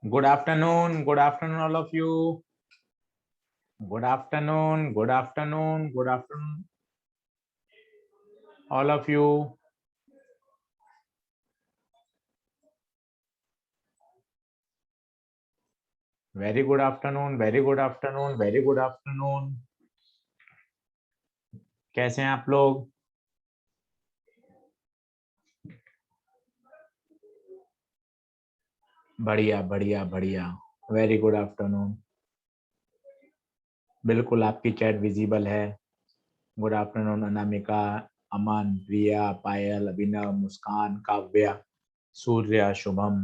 Good afternoon, all of you. Good afternoon, all of you. Very good afternoon, very good afternoon, very good afternoon. कैसे हैं आप लोग? बढ़िया बढ़िया बढ़िया, वेरी गुड आफ्टरनून। बिल्कुल आपकी चैट विजिबल है। गुड आफ्टरनून अनामिका, अमन, प्रिया, पायल, अभिनव, मुस्कान, काव्या, सूर्या, शुभम,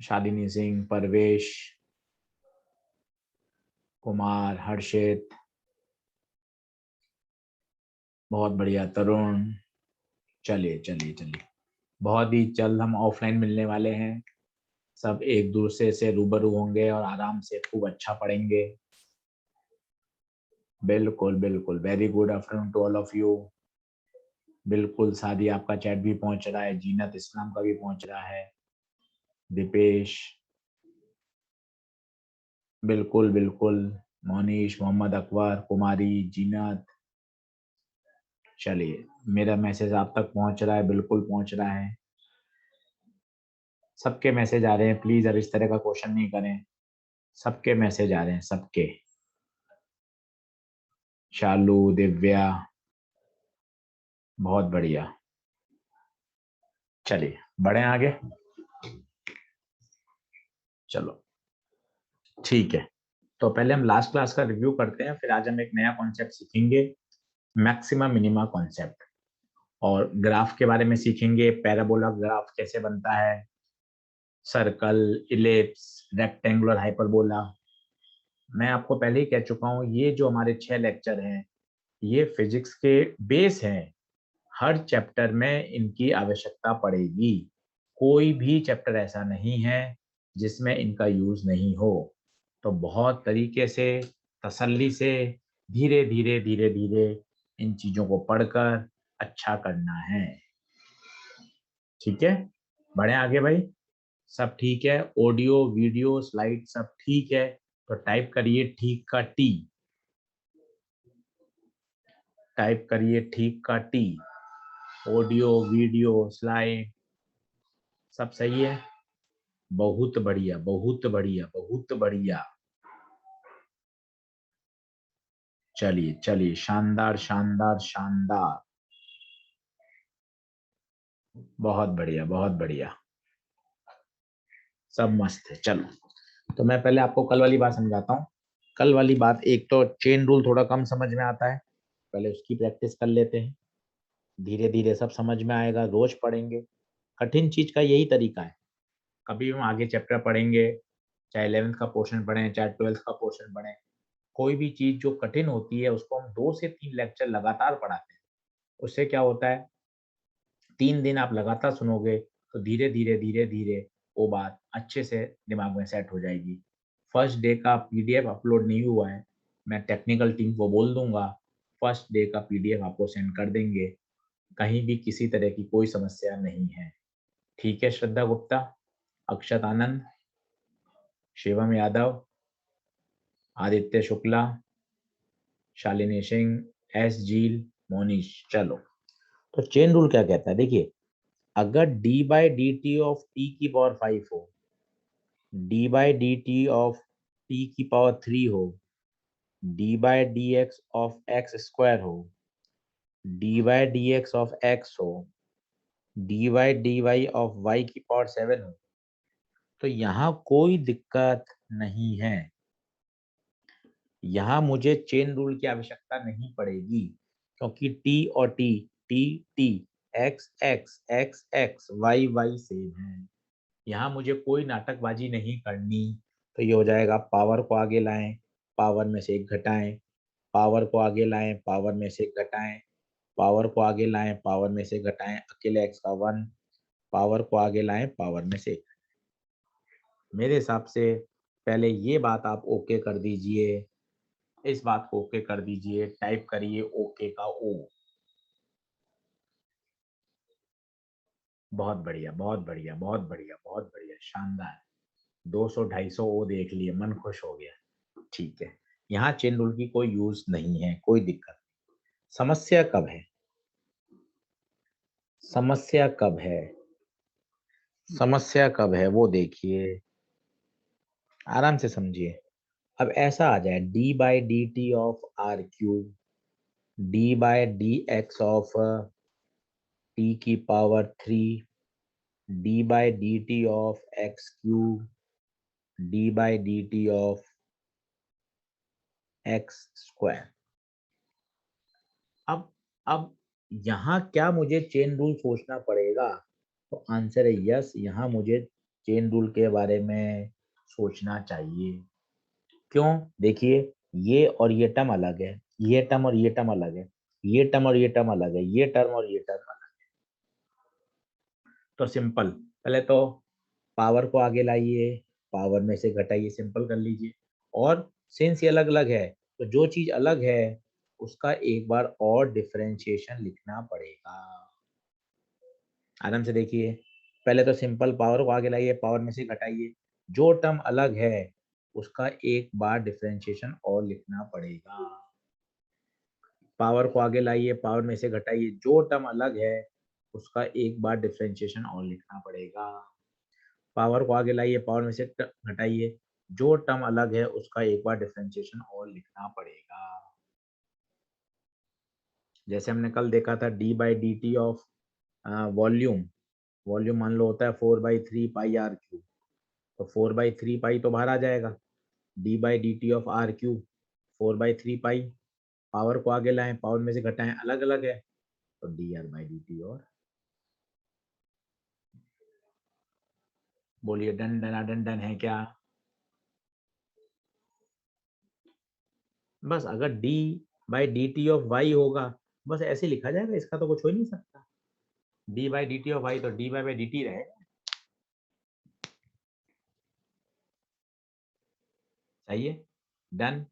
शालिनी सिंह, परवेश, कुमार, हर्षित, बहुत बढ़िया तरुण। चलिए चलिए चलिए, बहुत ही जल्द हम ऑफलाइन मिलने वाले हैं। सब एक दूसरे से रूबरू होंगे और आराम से खूब अच्छा पढ़ेंगे। बिल्कुल बिल्कुल, very good afternoon to all of you. बिल्कुल, सादी आपका चैट भी पहुंच रहा है, जीनत इस्लाम का भी पहुंच रहा है, दीपेश, बिल्कुल बिल्कुल, मोनीश, मोहम्मद अकबर, कुमारी, जीनत। चलिए, मेरा मैसेज आप तक पहुंच रहा है, बिल्कुल पहुंच रहा है। सबके मैसेज आ रहे हैं, प्लीज अब इस तरह का क्वेश्चन नहीं करें। सबके मैसेज आ रहे हैं, सबके। शालू, दिव्या, बहुत बढ़िया। चलिए बढ़े आगे। चलो ठीक है, तो पहले हम लास्ट क्लास का रिव्यू करते हैं, फिर आज हम एक नया कॉन्सेप्ट सीखेंगे, मैक्सिमम मिनिमा कॉन्सेप्ट। और ग्राफ के बारे में सीखेंगे, पैराबोला ग्राफ कैसे बनता है, सर्कल, इलिप्स, रेक्टेंगुलर, हाइपरबोला। मैं आपको पहले ही कह चुका हूँ, ये जो हमारे 6 लेक्चर हैं, ये फिजिक्स के बेस हैं। हर चैप्टर में इनकी आवश्यकता पड़ेगी। कोई भी चैप्टर ऐसा नहीं है जिसमें इनका यूज नहीं हो। तो बहुत तरीके से, तसल्ली से, धीरे धीरे धीरे धीरे इन चीजों को पढ़कर अच्छा करना है। ठीक है, बढ़े आगे भाई। सब ठीक है, ऑडियो वीडियो स्लाइड सब ठीक है, तो टाइप करिए ठीक का टी। टाइप करिए ठीक का टी। ऑडियो वीडियो स्लाइड सब सही है। बहुत बढ़िया बहुत बढ़िया बहुत बढ़िया। चलिए चलिए, शानदार शानदार शानदार, बहुत बढ़िया बहुत बढ़िया, सब मस्त है। चलो, तो मैं पहले आपको कल वाली बात समझाता हूँ। कल वाली बात, एक तो चेन रूल थोड़ा कम समझ में आता है, पहले उसकी प्रैक्टिस कर लेते हैं। धीरे धीरे सब समझ में आएगा, रोज पढ़ेंगे। कठिन चीज का यही तरीका है। कभी हम आगे चैप्टर पढ़ेंगे, चाहे 11th का पोर्शन पढ़ें, चाहे 12th का पोर्शन पढ़ें, कोई भी चीज जो कठिन होती है उसको हम 2 से 3 लेक्चर लगातार पढ़ाते हैं। उससे क्या होता है, 3 दिन आप लगातार सुनोगे तो धीरे धीरे धीरे धीरे वो बात अच्छे से दिमाग में सेट हो जाएगी। फर्स्ट डे का पीडीएफ अपलोड नहीं हुआ है, मैं टेक्निकल टीम को बोल दूंगा, फर्स्ट डे का पीडीएफ आपको सेंड कर देंगे। कहीं भी किसी तरह की कोई समस्या नहीं है। ठीक है, श्रद्धा गुप्ता, अक्षत आनंद, शिवम यादव, आदित्य शुक्ला, शालिनी सिंह, एस जील, मोनीश। चलो, तो चेन रूल क्या कहता है, देखिए, अगर d by D T of T की पावर 5 हो, d by D T of T की पावर 3 हो, d by D x of x square हो, d by D x of X हो, d by D Y of Y की power 7 हो, तो यहाँ कोई दिक्कत नहीं है। यहाँ मुझे चेन रूल की आवश्यकता नहीं पड़ेगी, क्योंकि टी और T, T T, X X X X, Y Y same है। यहाँ मुझे कोई नाटकबाजी नहीं करनी। तो ये हो जाएगा, पावर को आगे लाएं, पावर में से एक घटाएं, पावर को आगे लाएं, पावर में से एक घटाएं, पावर को आगे लाएं, पावर में से घटाएं, अकेले एक्स का 1, पावर को आगे लाएं, पावर में से। मेरे हिसाब से पहले ये बात आप ओके कर दीजिए, इस बात को ओके कर दीजिए, टाइप करिए ओके का ओ। बहुत बढ़िया बहुत बढ़िया बहुत बढ़िया बहुत बढ़िया, शानदार। 200-250 ओ देख लिए, मन खुश हो गया। ठीक है, यहाँ चेन रूल की कोई यूज नहीं है, कोई दिक्कत नहीं। समस्या कब है, समस्या कब है, समस्या कब है वो देखिए, आराम से समझिए। अब ऐसा आ जाए, d by D T of are cube, d by D x of T की power 3, d by D T of x cube, d by D T of x square. अब यहाँ क्या मुझे चेन रूल सोचना पड़ेगा, तो आंसर है yes, यहाँ मुझे चेन रूल के बारे में सोचना चाहिए। क्यों? देखिए, ये और ये टर्म अलग है, ये टर्म और ये टर्म अलग है, ये टर्म और ये टर्म अलग है, ये टर्म और ये टर्म अलग है। तो सिंपल, पहले तो पावर को आगे लाइए, पावर में से घटाइए, सिंपल कर लीजिए। और सिंस ये अलग अलग है, तो जो चीज अलग है उसका एक बार और डिफरेंशिएशन लिखना पड़ेगा। आराम से देखिए, पहले तो सिंपल पावर को आगे लाइए, पावर में से घटाइए, जो टर्म अलग है उसका एक बार डिफरेंशिएशन और लिखना पड़ेगा। पावर को आगे लाइए, पावर में से घटाइए, जो टर्म अलग है उसका एक बार डिफरेंशिएशन और लिखना पड़ेगा। पावर को आगे लाइए, पावर में से घटाइए, जो टर्म अलग है उसका एक बार डिफरेंशिएशन और लिखना पड़ेगा। जैसे हमने कल देखा था D by D T of volume, volume मान लो होता है 4/3 पाई आर क्यूब, तो 4/3 पाई तो बाहर आ जाएगा, D by D T of are cube 4/3 pi, power को आगे लाएं, पावर में से घटाएं, अलग अलग है, तो D R by D T. और बोलिए, डन डन डन डन है क्या? बस अगर D by D T of Y होगा, बस ऐसे लिखा जाएगा, इसका तो कुछ हो ही नहीं सकता। D by D T of Y तो डी बाई डी टी रहेगा। सही है, done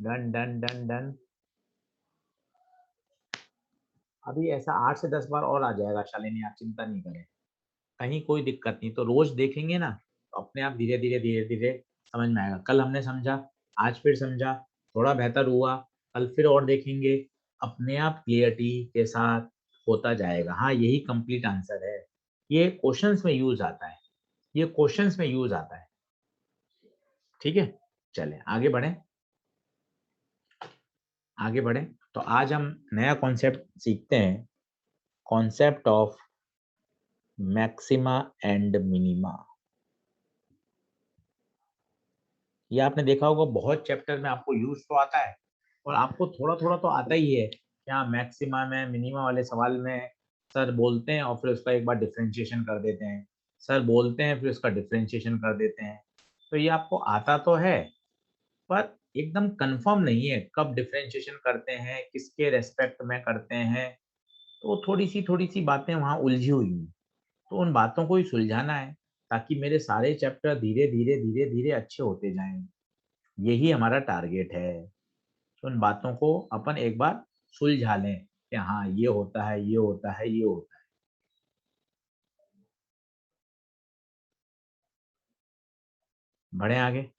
done done done done. अभी ऐसा 8 से 10 बार और आ जाएगा शालिनी, आप चिंता नहीं करें, कहीं कोई दिक्कत नहीं। तो रोज देखेंगे ना, तो अपने आप धीरे धीरे धीरे धीरे समझ में आएगा। कल हमने समझा, आज फिर समझा, थोड़ा बेहतर हुआ, कल फिर और देखेंगे, अपने आप क्लियरिटी के साथ होता जाएगा। हाँ, यही कंप्लीट आंसर है, ये क्वेश्चंस में यूज आता है, ये क्वेश्चंस में यूज आता है। ठीक है, चलें आगे बढ़ें, आगे बढ़ें। तो आज हम नया कॉन्सेप्ट सीखते हैं, concept of maxima and minima. ये आपने देखा होगा बहुत चैप्टर में आपको यूज तो आता है, और आपको थोड़ा थोड़ा तो आता ही है, क्या मैक्सिमा में मिनिमा वाले सवाल में सर बोलते हैं और फिर उसका एक बार डिफरेंशिएशन कर देते हैं, सर बोलते हैं फिर उसका डिफरेंशिएशन कर देते हैं। तो ये आपको आता तो है, पर एकदम कंफर्म नहीं है कब डिफरेंशिएशन करते हैं, किसके रेस्पेक्ट में करते हैं। तो थोड़ी सी बातें वहाँ उलझी हुई हैं, तो उन बातों को ही सुलझाना है, ताकि मेरे सारे चैप्टर धीरे धीरे धीरे धीरे अच्छे होते जाएं। यही हमारा टारगेट है। तो उन बातों को अपन एक बार सुलझा लें कि हाँ ये होता है, ये होता है, ये होता है। बढ़े आगे।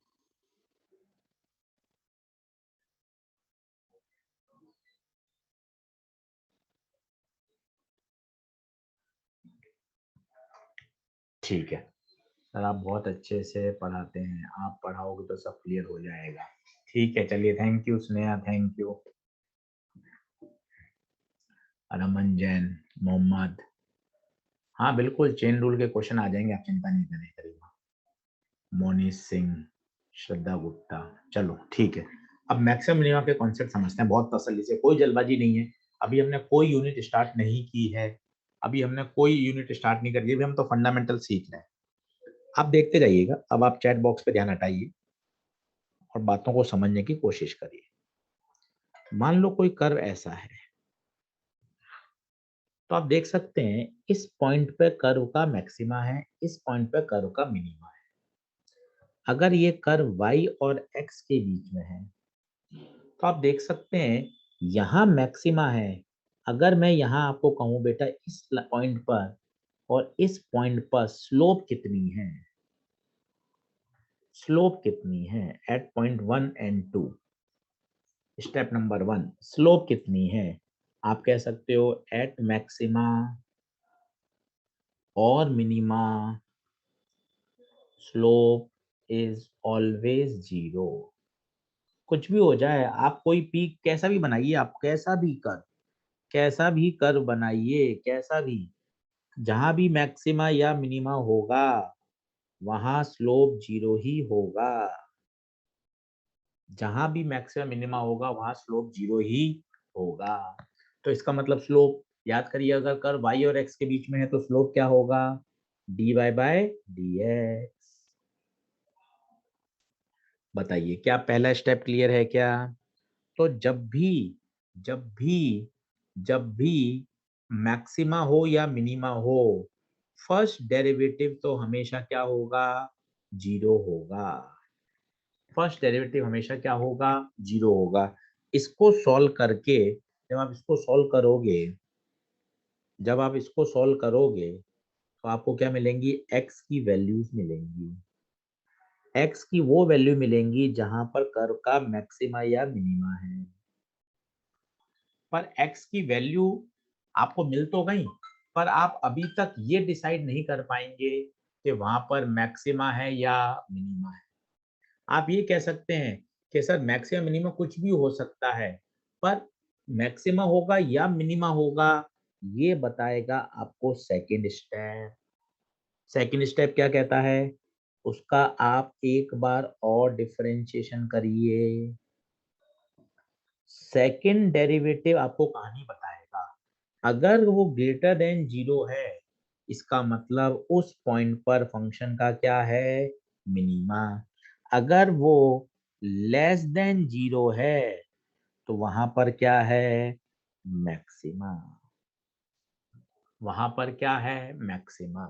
ठीक है सर, आप बहुत अच्छे से पढ़ाते हैं, आप पढ़ाओगे तो सब क्लियर हो जाएगा। ठीक है, चलिए, thank you Sneha, thank you. Raman Jain, Mohammad, हाँ बिल्कुल चेन रूल के क्वेश्चन आ जाएंगे, आप चिंता नहीं करें करिएगा। मोनीश सिंह, श्रद्धा गुप्ता, चलो ठीक है। अब मैक्सिमम मिनिमम के कॉन्सेप्ट समझते हैं बहुत तसल्ली से, कोई जल्दबाजी नहीं है। अभी हमने कोई यूनिट स्टार्ट नहीं की है, अभी हमने कोई यूनिट स्टार्ट नहीं करी, अभी हम तो फंडामेंटल सीख रहे हैं। आप देखते जाइएगा, अब आप चैट बॉक्स पे ध्यान हटाइए और बातों को समझने की कोशिश करिए। मान लो कोई कर्व ऐसा है, तो आप देख सकते हैं इस पॉइंट पे कर्व का मैक्सिमा है, इस पॉइंट पे कर्व का मिनिमा है। अगर ये कर्व y और x के बीच में है, तो आप देख सकते हैं यहाँ मैक्सिमा है। अगर मैं यहाँ आपको कहूँ बेटा इस पॉइंट पर और इस पॉइंट पर स्लोप कितनी है, स्लोप कितनी है at point 1 and 2, step number 1, slope कितनी है? आप कह सकते हो एट मैक्सिमा और मिनिमा स्लोप इज ऑलवेज 0। कुछ भी हो जाए, आप कोई पीक कैसा भी बनाइए, आप कैसा भी कर बनाइए, कैसा भी, जहां भी मैक्सिमा या मिनिमा होगा वहां स्लोप 0 ही होगा। जहां भी मैक्सिमम मिनिमा होगा वहां स्लोप 0 ही होगा। तो इसका मतलब स्लोप याद करिए, अगर कर्व y और x के बीच में है तो स्लोप क्या होगा? dy by D X. बताइए क्या पहला स्टेप क्लियर है क्या? तो जब भी मैक्सिमा हो या मिनिमा हो, फर्स्ट डेरिवेटिव तो हमेशा क्या होगा? जीरो होगा। फर्स्ट डेरिवेटिव हमेशा क्या होगा? जीरो होगा। इसको सॉल्व करके जब आप इसको सॉल्व करोगे जब आप इसको सॉल्व करोगे तो आपको क्या मिलेंगी? एक्स की वैल्यूज मिलेंगी। एक्स की वो वैल्यू मिलेंगी जहां पर कर्व का मैक्सिमा या मिनिमा है। पर एक्स की वैल्यू आपको मिल तो गई, पर आप अभी तक ये डिसाइड नहीं कर पाएंगे कि वहां पर मैक्सिमा है या मिनिमा है। आप ये कह सकते हैं कि सर मैक्सिमा मिनिमा कुछ भी हो सकता है, पर मैक्सिमा होगा या मिनिमा होगा ये बताएगा आपको सेकंड स्टेप। सेकंड स्टेप क्या कहता है? उसका आप एक बार और डिफरेंशिएशन करिए। सेकंड डेरिवेटिव आपको कहानी बताएगा। अगर वो ग्रेटर देन जीरो है, इसका मतलब उस पॉइंट पर फंक्शन का क्या है? मिनिमा। अगर वो लेस देन जीरो है तो वहां पर क्या है? मैक्सिमा। वहां पर क्या है? मैक्सिमा।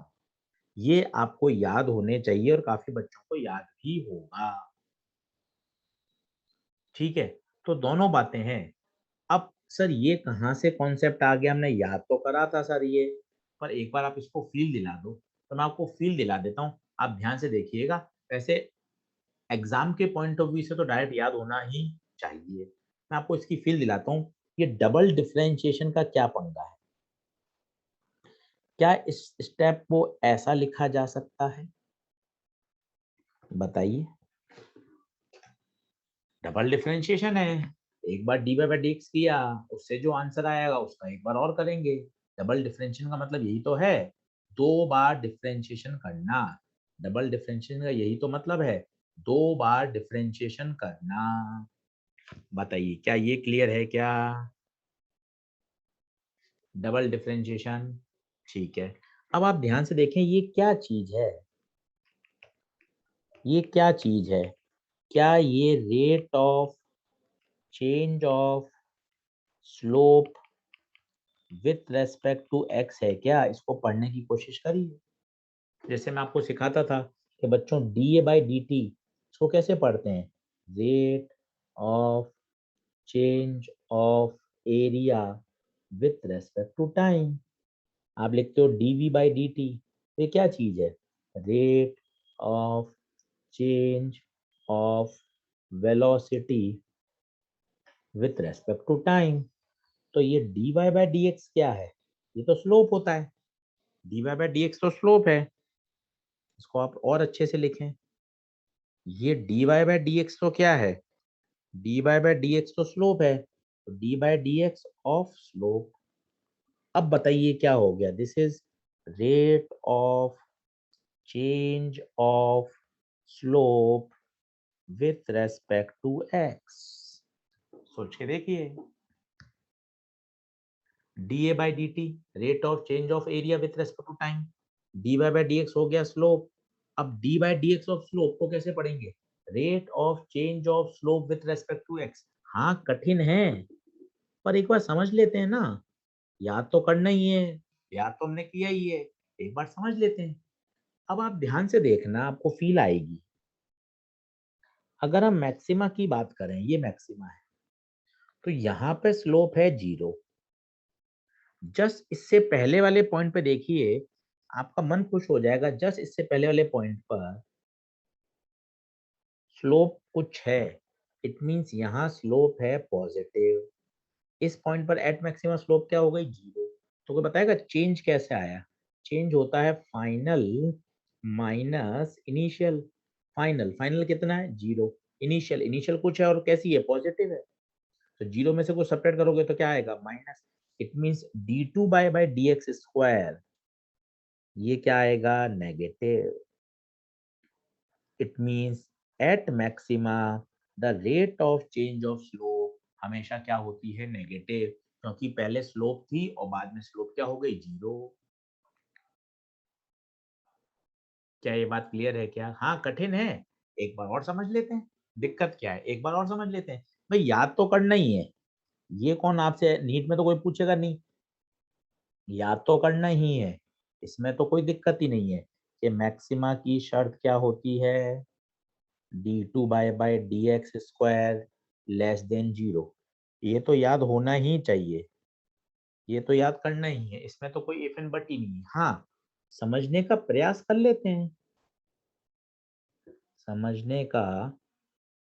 ये आपको याद होने चाहिए और काफी बच्चों को याद भी होगा। ठीक है, तो दोनों बातें हैं। अब सर ये कहाँ से कॉन्सेप्ट आ गया? हमने याद तो करा था सर ये, पर एक बार आप इसको फील दिला दो। तो मैं आपको फील दिला देता हूँ, आप ध्यान से देखिएगा। वैसे एग्जाम के पॉइंट ऑफ व्यू से तो डायरेक्ट याद होना ही चाहिए। मैं आपको इसकी फील दिलाता हूँ। ये डबल डिफरेंशिएशन का क्या पंगा है? क्या इस स्टेप को ऐसा लिखा जा सकता है? बताइए। डबल डिफरेंशिएशन है, एक बार डी बाई डी एक्स किया, उससे जो आंसर आएगा उसका एक बार और करेंगे। डबल डिफरेंशिएशन का मतलब यही तो है, दो बार डिफरेंशिएशन करना। डबल डिफरेंशिएशन का यही तो मतलब है, दो बार डिफरेंशिएशन करना। बताइए क्या ये क्लियर है क्या? Double differentiation. ठीक है, अब आप ध्यान से देखें ये क्या चीज है? ये क्या चीज है? क्या ये rate of change of slope with respect to X है क्या? इसको पढ़ने की कोशिश करिए। जैसे मैं आपको सिखाता था कि बच्चों D A by D T इसको कैसे पढ़ते हैं? Rate of change of area with respect to time. आप लिखते हो डीवी बाई डी टी, ये क्या चीज है? Rate of change of velocity with respect to time. तो ये D Y by D X क्या है? ये तो स्लोप होता है। D Y by D X तो स्लोप है। इसको आप और अच्छे से लिखें, ये D Y by D X तो क्या है? D Y by D X तो स्लोप है, तो D by D x of slope. अब बताइए क्या हो गया? This is rate of change of slope with respect to X. सोच के देखिए, D A by D T rate of change of area with respect to time, D Y by D X हो गया स्लोप। अब D by D x of slope को कैसे पढ़ेंगे? Rate of change of slope with respect to X. हाँ कठिन है, पर एक बार समझ लेते हैं ना। याद तो करना ही है, याद तो हमने किया ही है, एक बार समझ लेते हैं। अब आप ध्यान से देखना, आपको फील आएगी। अगर हम मैक्सिमा की बात करें, ये मैक्सिमा है, तो यहाँ पे स्लोप है जीरो। जस्ट इससे पहले वाले पॉइंट पे देखिए, आपका मन खुश हो जाएगा। जस्ट इससे पहले वाले पॉइंट पर स्लोप कुछ है, इट मींस यहाँ स्लोप है पॉजिटिव। इस पॉइंट पर एट मैक्सिमम स्लोप क्या हो गई? जीरो। तो कोई बताएगा चेंज कैसे आया? चेंज होता है final minus initial. Final final कितना है? जीरो। इनिशियल इनिशियल कुछ है और कैसी है? पॉजिटिव है। तो जीरो में से कुछ सब्ट्रैक्ट करोगे तो क्या आएगा? Minus. It means D two by D X square, ये क्या आएगा? Negative. It means at maxima the rate of change of slope हमेशा क्या होती है? नेगेटिव, क्योंकि पहले स्लोप थी और बाद में स्लोप क्या हो गई? जीरो। क्या ये बात क्लियर है क्या? हाँ कठिन है, एक बार और समझ लेते हैं। दिक्कत क्या है, एक बार और समझ लेते हैं। भाई याद तो करना ही है, ये कौन आपसे नीट में तो कोई पूछेगा नहीं, याद तो करना ही है, इसमें तो कोई दिक्कत ही नहीं है कि मैक्सिमा की शर्त क्या होती है, d2 by D X square less than 0। ये तो याद होना ही चाहिए, ये तो याद करना ही है, इसमें तो कोई इफ एंड बट ही नहीं है। हाँ, समझने का प्रयास कर लेते हैं, समझने का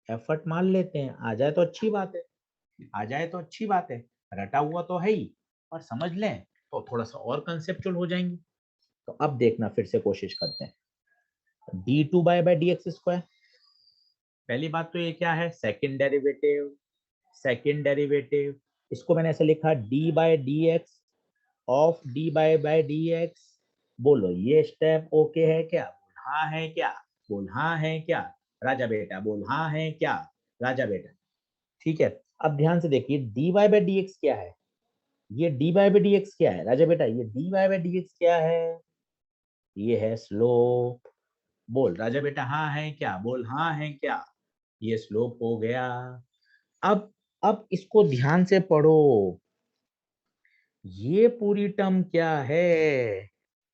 एफर्ट मान लेते हैं, आ जाए तो अच्छी बात है, आ जाए तो अच्छी बात है, रटा हुआ तो है ही, और समझ लें तो थोड़ा सा और कंसेप्चुअल हो जाएंगे। तो अब देखना, फिर से कोशिश करते हैं, d2 by D X square, पहली बात तो ये क्या है, सेकंड डेरिवेटिव, सेकंड डेरिवेटिव, इसको मैंने ऐसे लिखा d by D x of d by D X. बोलो ये स्टेप ओके है क्या, बोल हाँ है क्या, बोल हाँ है क्या, राजा बेटा बोल हाँ है क्या, राजा बेटा। ठीक है, अब ध्यान से देखिए d बाय डी एक्स क्या है, ये d/dx क्या है राजा बेटा, ये d/dx क्या है, ये है स्लोप। बोल राजा बेटा हाँ है क्या, बोल हाँ है क्या, ये स्लोप हो गया। अब इसको ध्यान से पढ़ो, ये पूरी टर्म क्या है,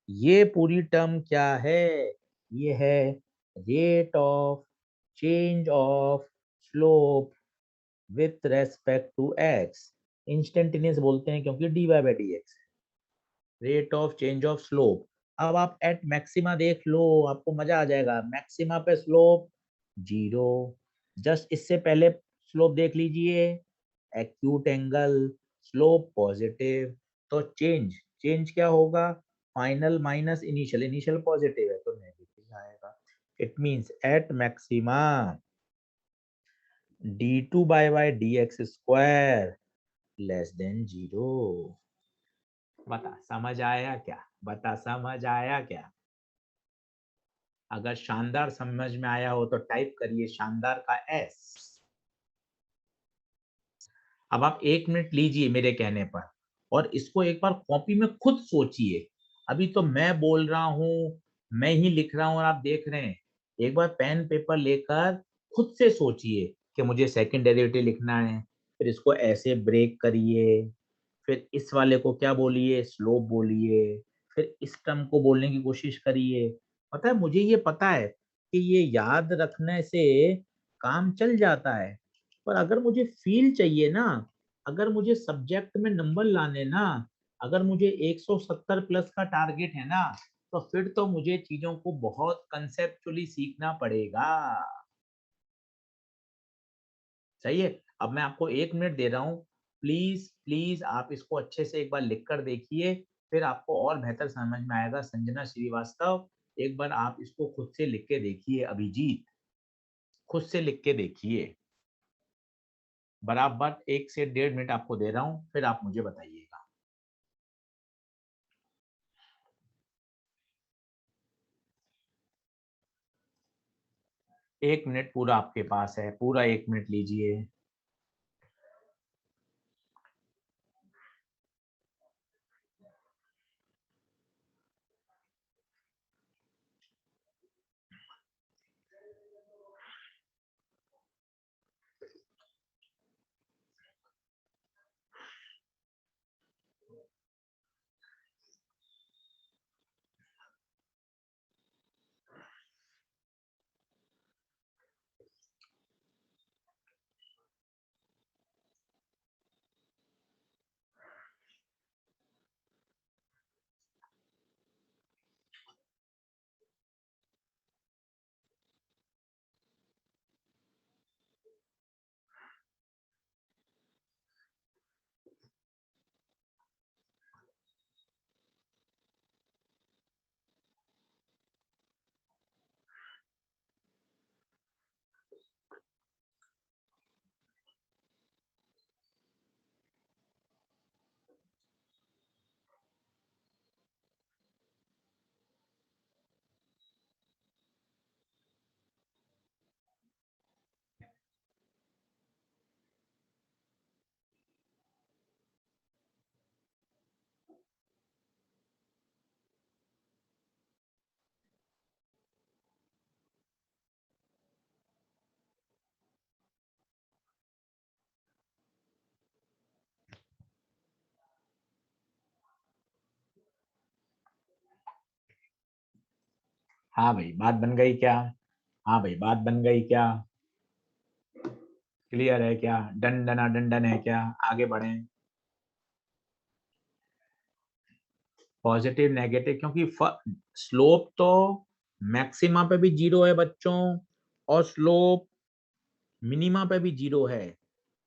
ये पूरी टर्म क्या है, ये है rate of change of slope with respect to X, instantaneous बोलते हैं क्योंकि d/dx, rate of change of slope. अब आप एट मैक्सिमा देख लो, आपको मजा आ जाएगा, मैक्सिमा पे स्लोप 0, जस्ट इससे पहले स्लोप देख लीजिए, एक्यूट एंगल, स्लोप पॉजिटिव, तो चेंज, चेंज क्या होगा, final minus initial, initial positive है तो नेगेटिव आएगा। It means at maxima d2 by D X square less than 0। बता समझ आया क्या, बता समझ आया क्या, अगर शानदार समझ में आया हो तो टाइप करिए शानदार का एस। अब आप 1 मिनट लीजिए मेरे कहने पर, और इसको एक बार कॉपी में खुद सोचिए, अभी तो मैं बोल रहा हूँ, मैं ही लिख रहा हूँ और आप देख रहे हैं, एक बार पेन पेपर लेकर खुद से सोचिए कि मुझे सेकंड डेरिवेटिव लिखना है, फिर इसको ऐसे ब्रेक करिए, फिर इस वाले को क्या बोलिए, स्लोप बोलिए, फिर इस टर्म को बोलने की कोशिश करिए। पता है मुझे ये पता है कि ये याद रखने से काम चल जाता है, पर अगर मुझे फील चाहिए ना, अगर मुझे सब्जेक्ट में नंबर लाने ना, अगर मुझे 170 प्लस का टारगेट है ना, तो फिर तो मुझे चीजों को बहुत कंसेप्चुअली सीखना पड़ेगा। सही है, अब मैं आपको 1 मिनट दे रहा हूँ, प्लीज प्लीज आप इसको अच्छे से एक बार लिख कर देखिए, फिर आपको और बेहतर समझ में आएगा। संजना श्रीवास्तव, एक बार आप इसको खुद से लिख के देखिए, अभिजीत खुद से लिख के देखिए, बराबर 1 से 1.5 मिनट आपको दे रहा हूँ, फिर आप मुझे बताइएगा। 1 मिनट पूरा आपके पास है, पूरा 1 मिनट लीजिए। हाँ भाई बात बन गई क्या? हाँ भाई बात बन गई क्या? क्लियर है क्या? डन डना डंडन है क्या? आगे बढ़ें। पॉजिटिव नेगेटिव, क्योंकि स्लोप तो मैक्सिमा पे भी जीरो है बच्चों, और स्लोप मिनिमा पे भी जीरो है।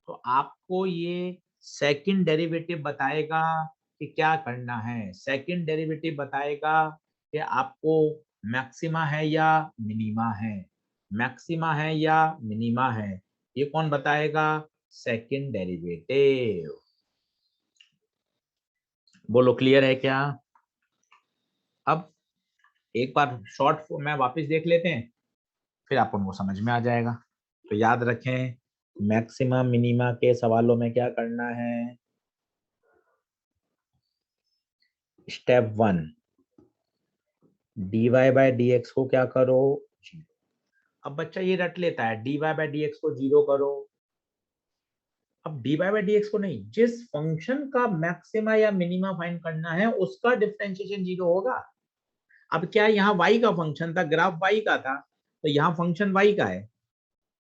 तो आपको ये सेकंड डेरिवेटिव बताएगा कि क्या करना है। सेकंड डेरिवेटिव बताएगा कि आपको मैक्सिमा है या मिनिमा है, मैक्सिमा है या मिनिमा है। ये कौन बताएगा? Second derivative. बोलो क्लियर है क्या? अब एक बार शॉर्ट में वापस देख लेते हैं, फिर आप उनको समझ में आ जाएगा। तो याद रखें, मैक्सिमा मिनिमा के सवालों में क्या करना है। Step 1, dy by D X को क्या करो? जीरो। अब बच्चा ये रट लेता है, dy बाय डी एक्स को जीरो करो। अब dy बाय डी एक्स को नहीं, जिस फंक्शन का मैक्सिमा या मिनिमा फाइंड करना है उसका डिफरेंशिएशन जीरो होगा। अब क्या यहाँ y का फंक्शन था, ग्राफ y का था, तो यहाँ फंक्शन y का है,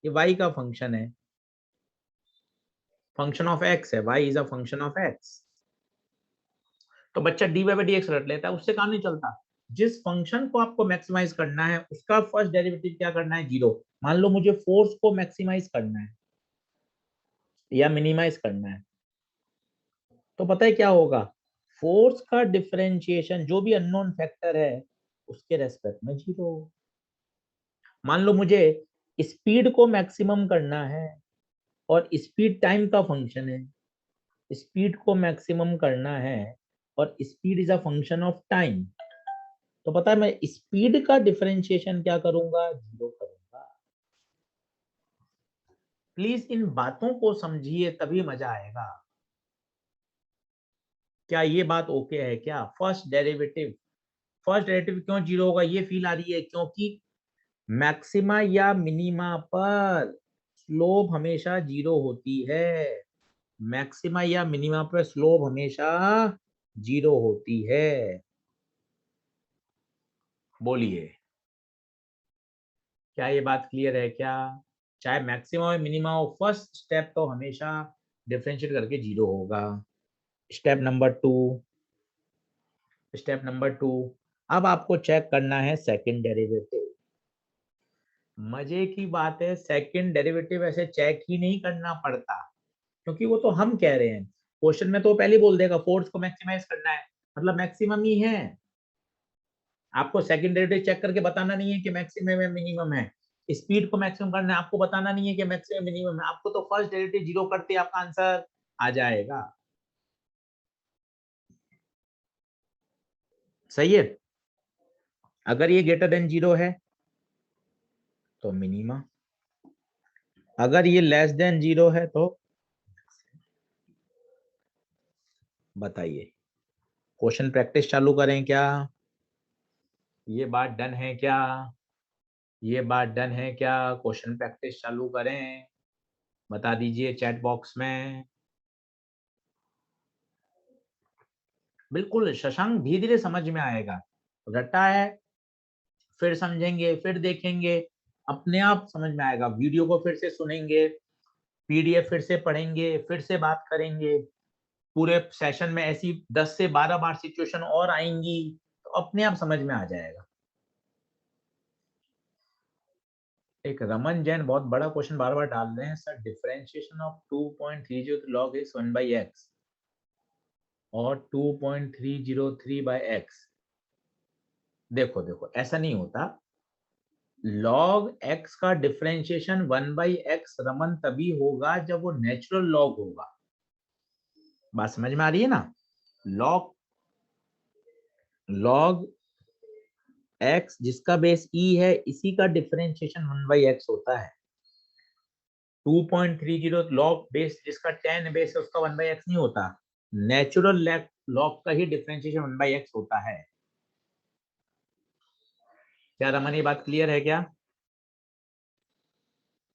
ये y का फंक्शन है, फंक्शन ऑफ x है, y is a function of x। तो बच्चा dy बाय डी एक्स रट लेता है, उससे काम नहीं चलता। जिस फंक्शन को आपको मैक्सिमाइज करना है उसका फर्स्ट डेरिवेटिव क्या करना है? जीरो। मान लो मुझे फोर्स को मैक्सिमाइज करना है या मिनिमाइज करना है, तो पता है क्या होगा? फोर्स का डिफरेंशिएशन जो भी अननोन फैक्टर है उसके रेस्पेक्ट में जीरो। मान लो मुझे स्पीड को मैक्सिमम करना है, और स्पीड टाइम का फंक्शन है, स्पीड को मैक्सिमम करना है और speed is a function of time, तो पता है मैं स्पीड का डिफरेंशिएशन क्या करूंगा? जीरो करूंगा। प्लीज इन बातों को समझिए, तभी मजा आएगा। क्या ये बात ओके है क्या? फर्स्ट डेरिवेटिव क्यों जीरो होगा ये फील आ रही है? क्योंकि मैक्सिमा या मिनिमा पर स्लोप हमेशा जीरो होती है। मैक्सिमा या मिनिमा पर स्लोप हमेशा जीरो होती है। बोलिए, क्या ये बात क्लियर है क्या? चाहे मैक्सिमम या मिनिमा हो, फर्स्ट स्टेप तो हमेशा डिफरेंशिएट करके जीरो होगा। स्टेप नंबर 2, अब आपको चेक करना है सेकंड डेरिवेटिव। मजे की बात है, सेकंड डेरिवेटिव ऐसे चेक ही नहीं करना पड़ता, क्योंकि वो तो हम कह रहे हैं। क्वेश्चन में तो पहले बोल देगा फोर्स को मैक्सिमाइज करना है, मतलब मैक्सिमम ही है। आपको सेकंड डेरिवेटिव चेक करके बताना नहीं है कि मैक्सिमम है मिनिमम है। स्पीड को मैक्सिमम करना है, आपको बताना नहीं है कि मैक्सिमम मिनिमम है। आपको तो फर्स्ट डेरिवेटिव जीरो करते आपका आंसर आ जाएगा। सही है। अगर ये ग्रेटर देन जीरो है तो मिनिमा, अगर ये लेस देन जीरो है तो बताइए। क्वेश्चन प्रैक्टिस चालू करें क्या? ये बात डन है क्या? ये बात डन है क्या? क्वेश्चन प्रैक्टिस चालू करें? बता दीजिए चैट बॉक्स में। बिल्कुल शशांक, धीरे धीरे समझ में आएगा। रटा है, फिर समझेंगे, फिर देखेंगे, अपने आप समझ में आएगा। वीडियो को फिर से सुनेंगे, पीडीएफ फिर से पढ़ेंगे, फिर से बात करेंगे। पूरे सेशन में ऐसी 10 से 12 बार सिचुएशन और आएंगी, तो अपने आप समझ में आ जाएगा। एक रमन जैन बहुत बड़ा क्वेश्चन बार बार डाल रहे हैं, sir differentiation of 2.30 log x 1/x और 2.303/x। देखो देखो, ऐसा नहीं होता। log x का डिफरेंशिएशन 1/x रमन तभी होगा जब वो नेचुरल लॉग होगा। बात समझ में आ रही है ना? log log x जिसका बेस e है, इसी का डिफरेंशिएशन 1/x होता है। 2.30 लॉग बेस जिसका 10 बेस है उसका 1/x नहीं होता। नेचुरल लॉग का ही डिफरेंशिएशन 1/x होता है। क्या रमन, ये बात क्लियर है क्या?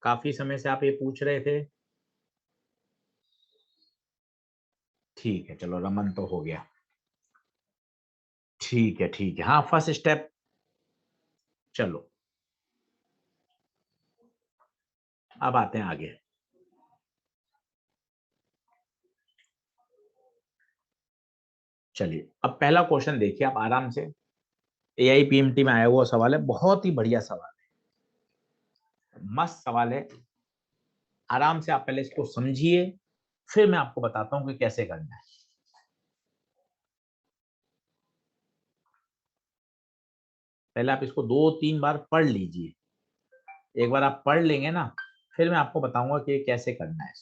काफी समय से आप ये पूछ रहे थे। ठीक है, चलो रमन तो हो गया। ठीक है ठीक है, हाँ फर्स्ट स्टेप चलो अब आते हैं आगे। चलिए अब पहला क्वेश्चन देखिए आप आराम से, AIPMT में आया हुआ सवाल है, बहुत ही बढ़िया सवाल है, मस्त सवाल है। आराम से आप पहले इसको समझिए, फिर मैं आपको बताता हूं कि कैसे करना है। पहले आप इसको 2-3 बार पढ़ लीजिए, एक बार आप पढ़ लेंगे ना, फिर मैं आपको बताऊंगा कि कैसे करना है।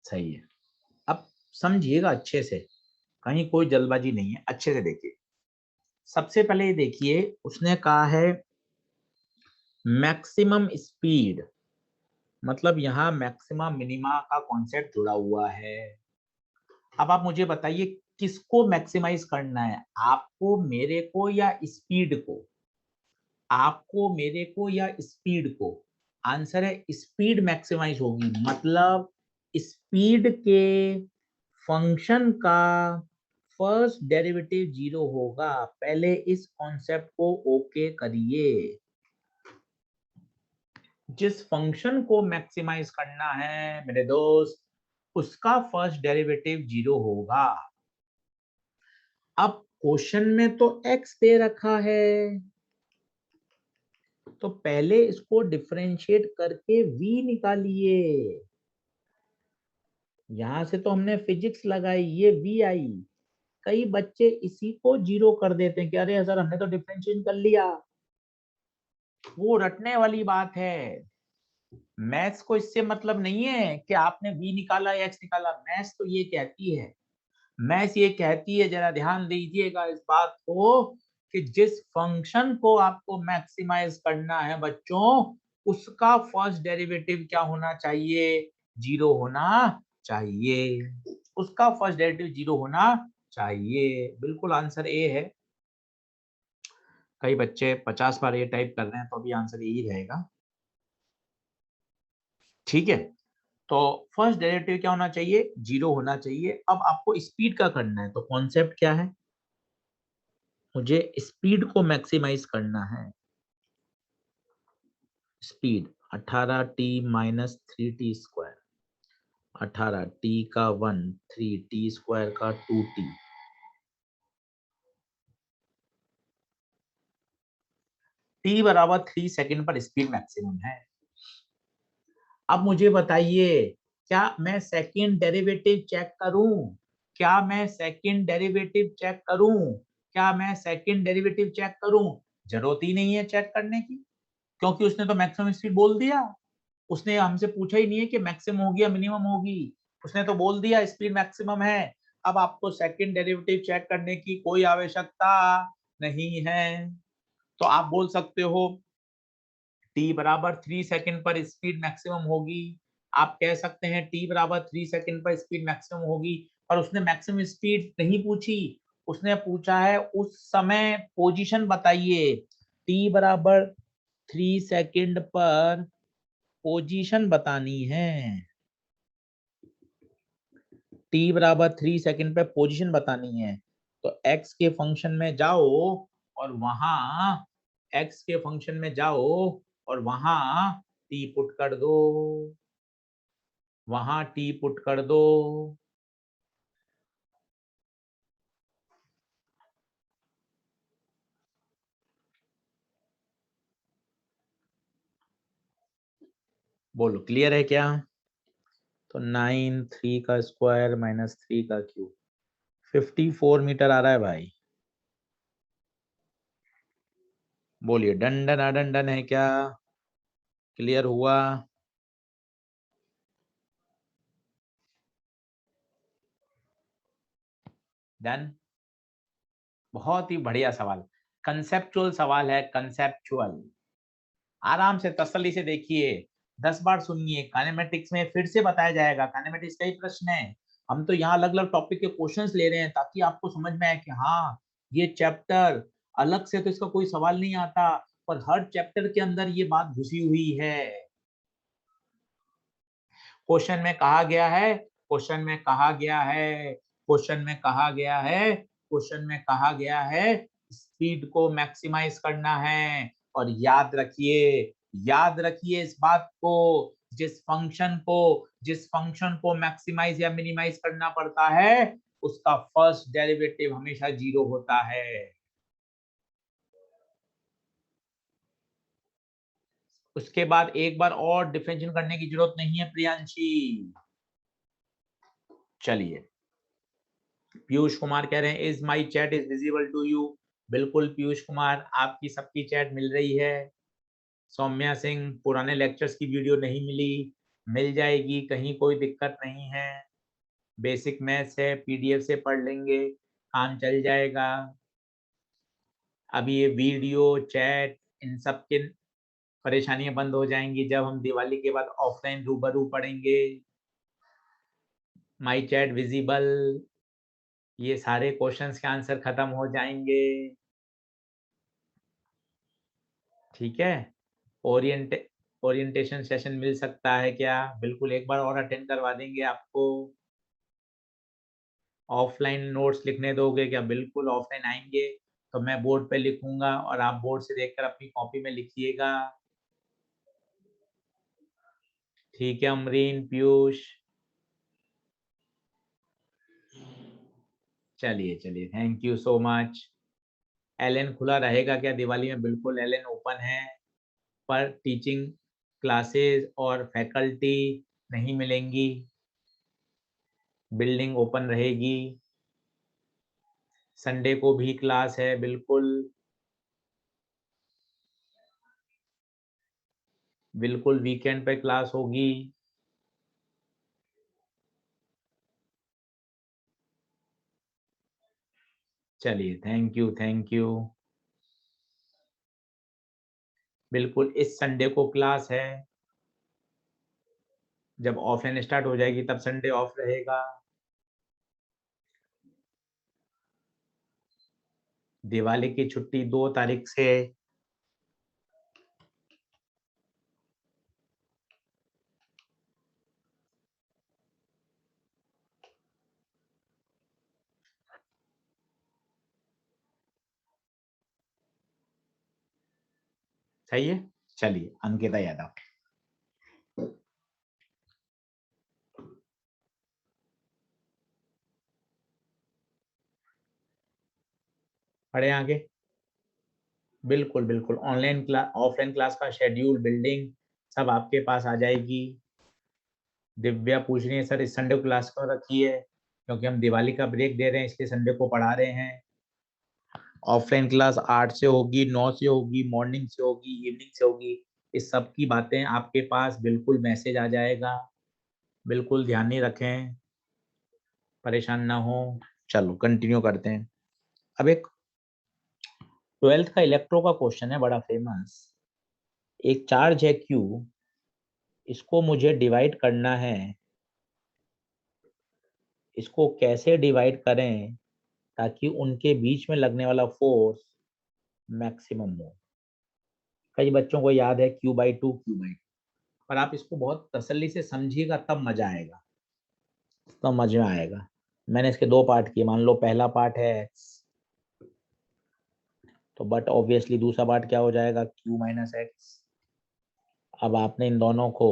सही है, अब समझिएगा अच्छे से, कहीं कोई जल्दबाजी नहीं है, अच्छे से देखिए। सबसे पहले ये देखिए, उसने कहा है मैक्सिमम स्पीड, मतलब यहाँ मैक्सिमम मिनिमा का कॉन्सेप्ट जुड़ा हुआ है। अब आप मुझे बताइए किसको मैक्सिमाइज करना है, आपको, मेरे को, या स्पीड को? आपको, मेरे को, या स्पीड को? आंसर है स्पीड मैक्सिमाइज होगी, मतलब स्पीड के फंक्शन का फर्स्ट डेरिवेटिव 0 होगा। पहले इस कॉन्सेप्ट को ओके करिए। जिस फंक्शन को मैक्सिमाइज करना है मेरे दोस्त, उसका फर्स्ट डेरिवेटिव 0 होगा। अब क्वेश्चन में तो x दे रखा है, तो पहले इसको डिफरेंशिएट करके v निकालिए। यहां से तो हमने फिजिक्स लगाई, ये v आई। कई बच्चे इसी को 0 कर देते हैं कि अरे सर हमने तो डिफरेंशिएट कर लिया। वो रटने वाली बात है। मैथ्स को इससे मतलब नहीं है कि आपने v निकाला या x निकाला। मैथ्स तो ये कहती है, मैथ्स ये कहती है, जरा ध्यान दीजिएगा इस बात को, कि जिस फंक्शन को आपको मैक्सिमाइज करना है बच्चों, उसका फर्स्ट डेरिवेटिव क्या होना चाहिए? 0 होना चाहिए। उसका फर्स्ट डेरिवेटिव 0 होना चाहिए। बिल्कुल आंसर ए है। कई बच्चे 50 बार ये टाइप कर रहे हैं तो भी आंसर यही रहेगा। ठीक है, तो फर्स्ट डेरिवेटिव क्या होना चाहिए? 0 होना चाहिए। अब आपको स्पीड का करना है, तो कॉन्सेप्ट क्या है? मुझे स्पीड को मैक्सिमाइज करना है। Speed 18t minus 3t², 18t का 1, 3t² का 2t। t बराबर 3 सेकेंड पर स्पीड मैक्सिमम है। अब मुझे बताइए, क्या मैं सेकंड डेरिवेटिव चेक करूं? क्या मैं सेकंड डेरिवेटिव चेक करूं? क्या मैं सेकंड डेरिवेटिव चेक करूं? जरूरत ही नहीं है चेक करने की, क्योंकि उसने तो मैक्सिमम स्पीड बोल दिया। उसने हमसे पूछा ही नहीं है कि मैक्सिमम होगी या मिनिमम होगी, उसने तो बोल दिया स्पीड मैक्सिमम है। अब आपको सेकंड डेरिवेटिव चेक करने की कोई आवश्यकता नहीं है। तो आप बोल सकते हो t बराबर 3 सेकंड पर स्पीड मैक्सिमम होगी। आप कह सकते हैं t बराबर 3 सेकंड पर स्पीड मैक्सिमम होगी, पर उसने मैक्सिमम स्पीड नहीं पूछी। उसने पूछा है उस समय पोजीशन बताइए। t बराबर 3 सेकंड पर पोजीशन बतानी है। t बराबर 3 सेकंड पे पोजीशन बतानी है। तो x के फंक्शन में जाओ, और वहां x के फंक्शन में जाओ और वहां t पुट कर दो, वहां t पुट कर दो। बोलो क्लियर है क्या? तो 9 3 का स्क्वायर माइनस 3 का क्यूब, 54 मीटर आ रहा है भाई। बोलिए, डंडन डंडन है क्या? क्लियर हुआ? डन। बहुत ही बढ़िया सवाल, कंसेप्चुअल सवाल है, कंसेप्चुअल। आराम से तसल्ली से देखिए, 10 बार सुनिए, काइनेमेटिक्स में फिर से बताया जाएगा। काइनेमेटिक्स का ही प्रश्न है, हम तो यहाँ अलग अलग टॉपिक के क्वेश्चंस ले रहे हैं ताकि आपको समझ में आए कि हाँ ये चैप्टर अलग से तो इसका कोई सवाल नहीं आता, पर हर चैप्टर के अंदर ये बात घुसी हुई है। क्वेश्चन में कहा गया है, क्वेश्चन में कहा गया है, क्वेश्चन में कहा गया है, क्वेश्चन में कहा गया है, स्पीड को मैक्सिमाइज करना है। और याद रखिए इस बात को, जिस फंक्शन को मैक्सिमाइज या मिनिमाइज करना पड़ता है उसका फर्स्ट डेरिवेटिव हमेशा 0 होता है। उसके बाद एक बार और डिफरेंशिएट करने की जरूरत नहीं है प्रियांशी। चलिए, पीयूष कुमार कह रहे हैं is my chat is visible to you? बिल्कुल पीयूष कुमार, आपकी सबकी चैट मिल रही है। सौम्या सिंह, पुराने लेक्चर्स की वीडियो नहीं मिली, मिल जाएगी, कहीं कोई दिक्कत नहीं है। बेसिक मैथ्स है, पीडीएफ से पढ़ लेंगे, काम चल जाएगा। अभी ये वीडियो चैट इन सब के परेशानियां बंद हो जाएंगी जब हम दिवाली के बाद ऑफलाइन रूबरू पढ़ेंगे। माई चैट विजिबल, ये सारे क्वेश्चंस के आंसर खत्म हो जाएंगे। ठीक है, ओरिएंटे ओरिएंटेशन सेशन मिल सकता है क्या? बिल्कुल, एक बार और अटेंड करवा देंगे आपको। ऑफलाइन नोट्स लिखने दोगे क्या? बिल्कुल, ऑफलाइन आएंगे तो मैं बोर्ड पे लिखूंगा और आप बोर्ड से देखकर अपनी कॉपी में लिखिएगा। ठीक है अमरीन, पीयूष, चलिए चलिए, thank you so much. LN खुला रहेगा क्या दिवाली में? बिल्कुल एलएन ओपन है, पर टीचिंग क्लासेस और फैकल्टी नहीं मिलेंगी। बिल्डिंग ओपन रहेगी। संडे को भी क्लास है, बिल्कुल बिल्कुल वीकेंड पे क्लास होगी। चलिए, थैंक यू थैंक यू। बिल्कुल इस संडे को क्लास है, जब ऑफलाइन स्टार्ट हो जाएगी तब संडे ऑफ रहेगा। दिवाली की छुट्टी 2 तारीख से। सही है। चलिए, अंकिता यादव, पढ़े आगे। बिल्कुल बिल्कुल, ऑनलाइन क्लास ऑफलाइन क्लास का शेड्यूल, बिल्डिंग सब आपके पास आ जाएगी। दिव्या पूछ रही है सर इस संडे को क्लास क्यों रखी है? क्योंकि हम दिवाली का ब्रेक दे रहे हैं इसलिए संडे को पढ़ा रहे हैं। ऑफलाइन क्लास 8 से होगी, 9 से होगी, मॉर्निंग से होगी, इवनिंग से होगी। इस सब की बातें आपके पास बिल्कुल मैसेज आ जाएगा। बिल्कुल ध्यान नहीं रखें, परेशान ना हो। चलो कंटिन्यू करते हैं। अब एक 12th का इलेक्ट्रो का क्वेश्चन है, बड़ा फेमस। एक चार्ज है क्यू, इसको मुझे डिवाइड करना है। इसको कैसे डिवाइड करें ताकि उनके बीच में लगने वाला फोर्स मैक्सिमम हो? कई बच्चों को याद है Q/2 Q/2, पर आप इसको बहुत तसल्ली से समझिएगा तब मजा आएगा, तब मजा आएगा। मैंने इसके 2 पार्ट किए, मान लो पहला पार्ट है x, तो बट ऑब्वियसली दूसरा पार्ट क्या हो जाएगा? Q - x। अब आपने इन दोनों को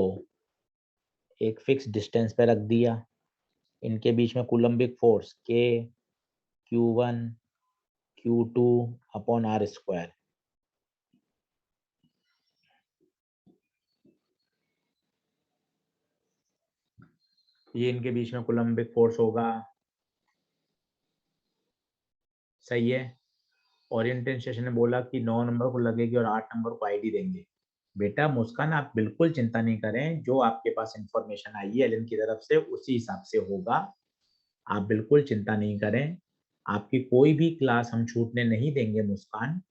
एक फिक्स डिस्टेंस पे रख दिया, इनके बीच में Coulombic force K Q1 Q2 upon R square. ये इनके बीच में कूलम्बिक फोर्स होगा, सही है। ओरिएंटेशन सेशन ने बोला कि 9 नंबर को लगेगी और 8 नंबर को आईडी देंगे। बेटा मुस्कान आप बिल्कुल चिंता नहीं करें, जो आपके पास इन्फॉर्मेशन आई है एलन की तरफ से उसी हिसाब से होगा। आप बिल्कुल चिंता नहीं करें, आपकी कोई भी क्लास हम छूटने नहीं देंगे मुस्कान,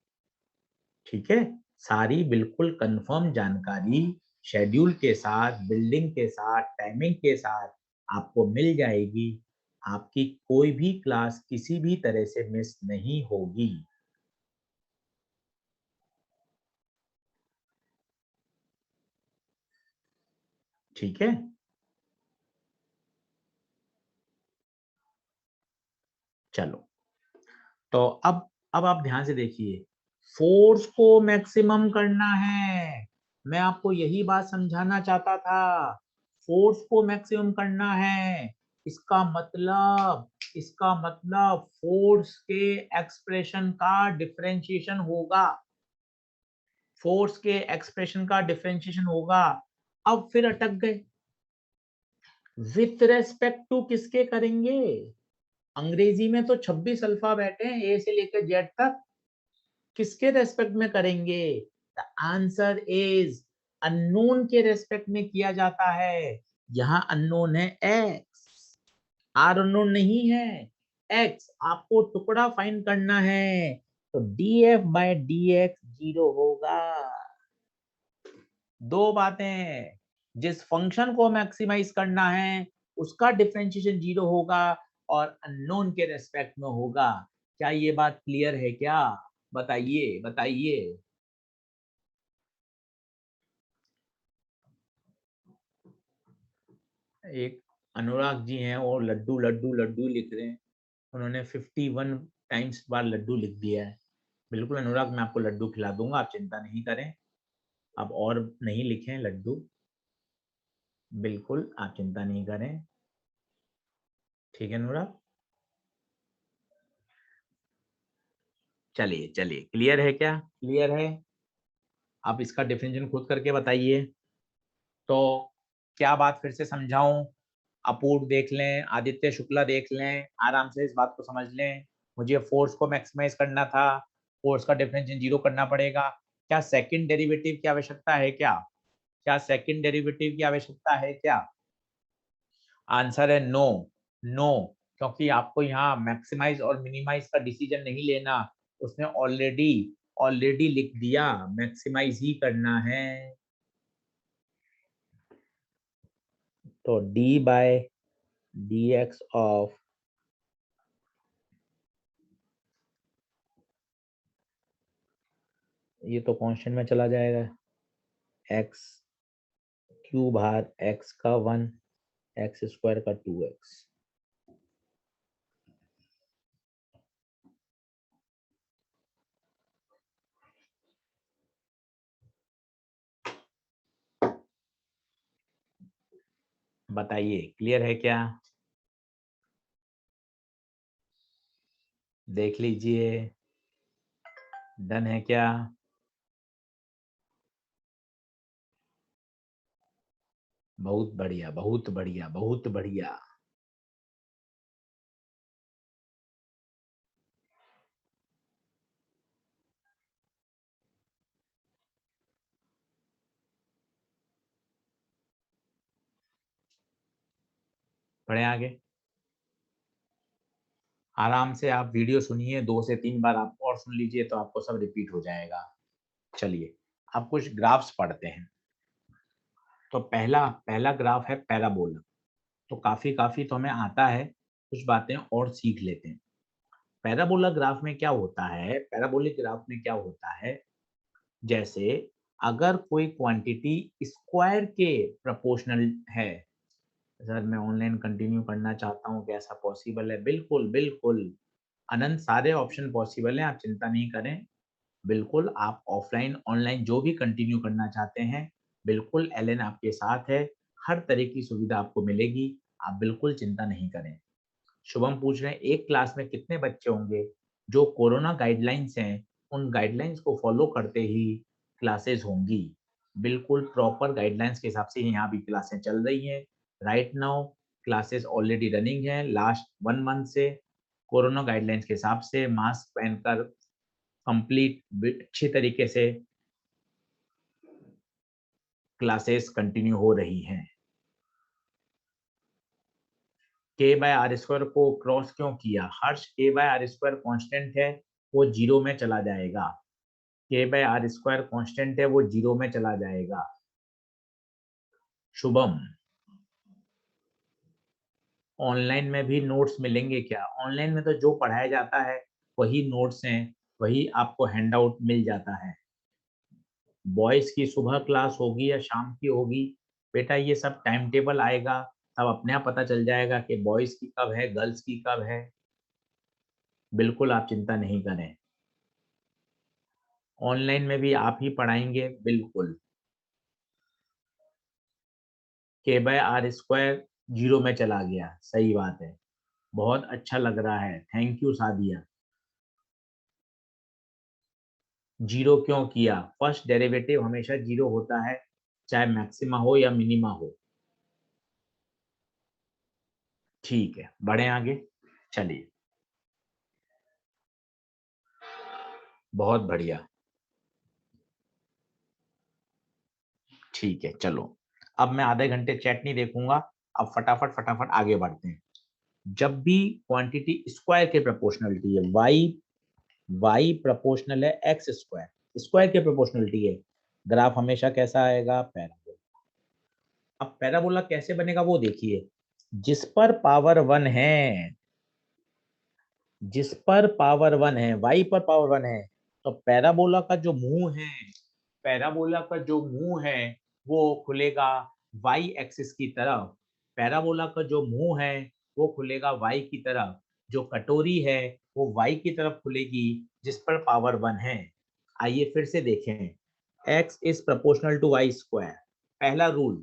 ठीक है? सारी बिल्कुल कंफर्म जानकारी शेड्यूल के साथ, बिल्डिंग के साथ, टाइमिंग के साथ आपको मिल जाएगी। आपकी कोई भी क्लास किसी भी तरह से मिस नहीं होगी। ठीक है? चलो, तो अब आप ध्यान से देखिए, फोर्स को मैक्सिमम करना है। मैं आपको यही बात समझाना चाहता था। फोर्स को मैक्सिमम करना है। इसका मतलब फोर्स के एक्सप्रेशन का डिफरेंशिएशन होगा। फोर्स के एक्सप्रेशन का डिफरेंशिएशन होगा। अब फिर अटक गए। विथ रेस्पेक्ट टू किसके करेंगे? अंग्रेजी में तो 26 अल्फाबेट हैं, ए से लेकर जेड तक। किसके रेस्पेक्ट में करेंगे? द आंसर इज अननोन के रेस्पेक्ट में किया जाता है। यहां अननोन है एक्स, आर अननोन नहीं है, एक्स। आपको टुकड़ा फाइंड करना है, तो df/dx 0 होगा। दो बातें, जिस फंक्शन को मैक्सिमाइज करना है उसका डिफरेंशिएशन 0 होगा और अननोन के रेस्पेक्ट में होगा। क्या ये बात क्लियर है क्या? बताइए बताइए। एक अनुराग जी हैं और लड्डू लड्डू लड्डू लिख रहे हैं। उन्होंने 51 टाइम्स बार लड्डू लिख दिया है। बिल्कुल अनुराग, मैं आपको लड्डू खिला दूंगा, आप चिंता नहीं करें। आप और नहीं लिखें लड्डू, बिल्कुल आप चिंता नहीं करें। ठीक है अनुराग? चलिए चलिए, क्लियर है क्या? क्लियर है? आप इसका डिफिनेशन खुद करके बताइए। तो क्या बात फिर से समझाऊं? अपूर्व देख लें, आदित्य शुक्ला देख लें, आराम से इस बात को समझ लें। मुझे फोर्स को मैक्सिमाइज करना था, फोर्स का डिफरेंशियल 0 करना पड़ेगा। क्या सेकंड डेरिवेटिव की आवश्यकता है क्या? क्या सेकंड डेरिवेटिव की आवश्यकता है क्या? आंसर है नो। नो, क्योंकि आपको यहाँ मैक्सिमाइज और मिनिमाइज का डिसीजन नहीं लेना। उसने ऑलरेडी ऑलरेडी लिख दिया, मैक्सिमाइज ही करना है। तो d/dx ऑफ ये तो कांस्टेंट में चला जाएगा, x क्यूब भाग x का 1, x स्क्वायर का 2x। बताइए क्लियर है क्या? देख लीजिए, डन है क्या? बहुत बढ़िया बहुत बढ़िया बहुत बढ़िया। बढ़े आगे। आराम से आप वीडियो सुनिए, 2 से 3 बार आप और सुन लीजिए तो आपको सब रिपीट हो जाएगा। चलिए, अब कुछ ग्राफ्स पढ़ते हैं। तो पहला पहला ग्राफ है पैराबोला। तो काफी काफी तो हमें आता है, कुछ बातें और सीख लेते हैं। पैराबोला ग्राफ में क्या होता है? पैराबोलिक ग्राफ में क्या होता है? जैसे अगर कोई क्वांटिटी स्क्वायर के प्रोपोर्शनल है। सर मैं ऑनलाइन कंटिन्यू करना चाहता हूँ, क्या ऐसा पॉसिबल है? बिल्कुल बिल्कुल अनंत सारे ऑप्शन पॉसिबल हैं, आप चिंता नहीं करें। बिल्कुल आप ऑफलाइन ऑनलाइन जो भी कंटिन्यू करना चाहते हैं, बिल्कुल एलन आपके साथ है। हर तरह की सुविधा आपको मिलेगी, आप बिल्कुल चिंता नहीं करें। शुभम पूछ रहे हैं एक क्लास में कितने बच्चे होंगे? जो कोरोना गाइडलाइंस हैं, उन गाइडलाइंस को फॉलो करते ही क्लासेस होंगी। बिल्कुल प्रॉपर गाइडलाइंस के हिसाब से यहाँ भी क्लासें चल रही हैं। Right now classes already running है लास्ट 1 मंथ से। कोरोना गाइडलाइंस के हिसाब से मास्क पहनकर कंप्लीट अच्छी तरीके से क्लासेस कंटिन्यू हो रही हैं। के बाय आर स्क्वायर को क्रॉस क्यों किया? हर्ष, के बाय आर स्क्वायर कॉन्स्टेंट है, वो जीरो में चला जाएगा। के बाय आर स्क्वायर कॉन्स्टेंट है, वो जीरो में चला जाएगा। शुभम, ऑनलाइन में भी नोट्स मिलेंगे क्या? ऑनलाइन में तो जो पढ़ाया जाता है वही नोट्स हैं, वही आपको हैंडआउट मिल जाता है। बॉयज की सुबह क्लास होगी या शाम की होगी, बेटा ये सब टाइम टेबल आएगा, तब अपने आप पता चल जाएगा कि बॉयज की कब है, गर्ल्स की कब है। बिल्कुल आप चिंता नहीं करें, ऑनलाइन में भी आप ही पढ़ाएंगे बिल्कुल। के बाय आर स्क्वायर जीरो में चला गया, सही बात है, बहुत अच्छा लग रहा है, थैंक यू सादिया। जीरो क्यों किया? फर्स्ट डेरिवेटिव हमेशा जीरो होता है, चाहे मैक्सिमा हो या मिनिमा हो। ठीक है, बढ़े आगे, चलिए, बहुत बढ़िया, ठीक है, चलो, अब मैं आधे घंटे चैट नहीं देखूंगा, अब फटाफट फटाफट आगे बढ़ते हैं। जब भी क्वांटिटी स्क्वायर के प्रोपोर्शनलिटी है, वाई प्रोपोर्शनल है एक्स स्क्वायर, स्क्वायर के प्रोपोर्शनलिटी है, ग्राफ हमेशा कैसा आएगा? पैराबोला। अब पैराबोला कैसे बनेगा वो देखिए, जिस पर पावर वन है, जिस पर पावर वन है, वाई पर पावर वन है, तो पैराबोला का जो मुंह है, पैराबोला का जो मुंह है वो खुलेगा वाई एक्सिस की तरफ। पैराबोला का जो मुंह है वो खुलेगा वाई की तरफ, जो कटोरी है वो वाई की तरफ खुलेगी जिस पर पावर वन है। आइए फिर से देखें, x is proportional to Y square. पहला रूल,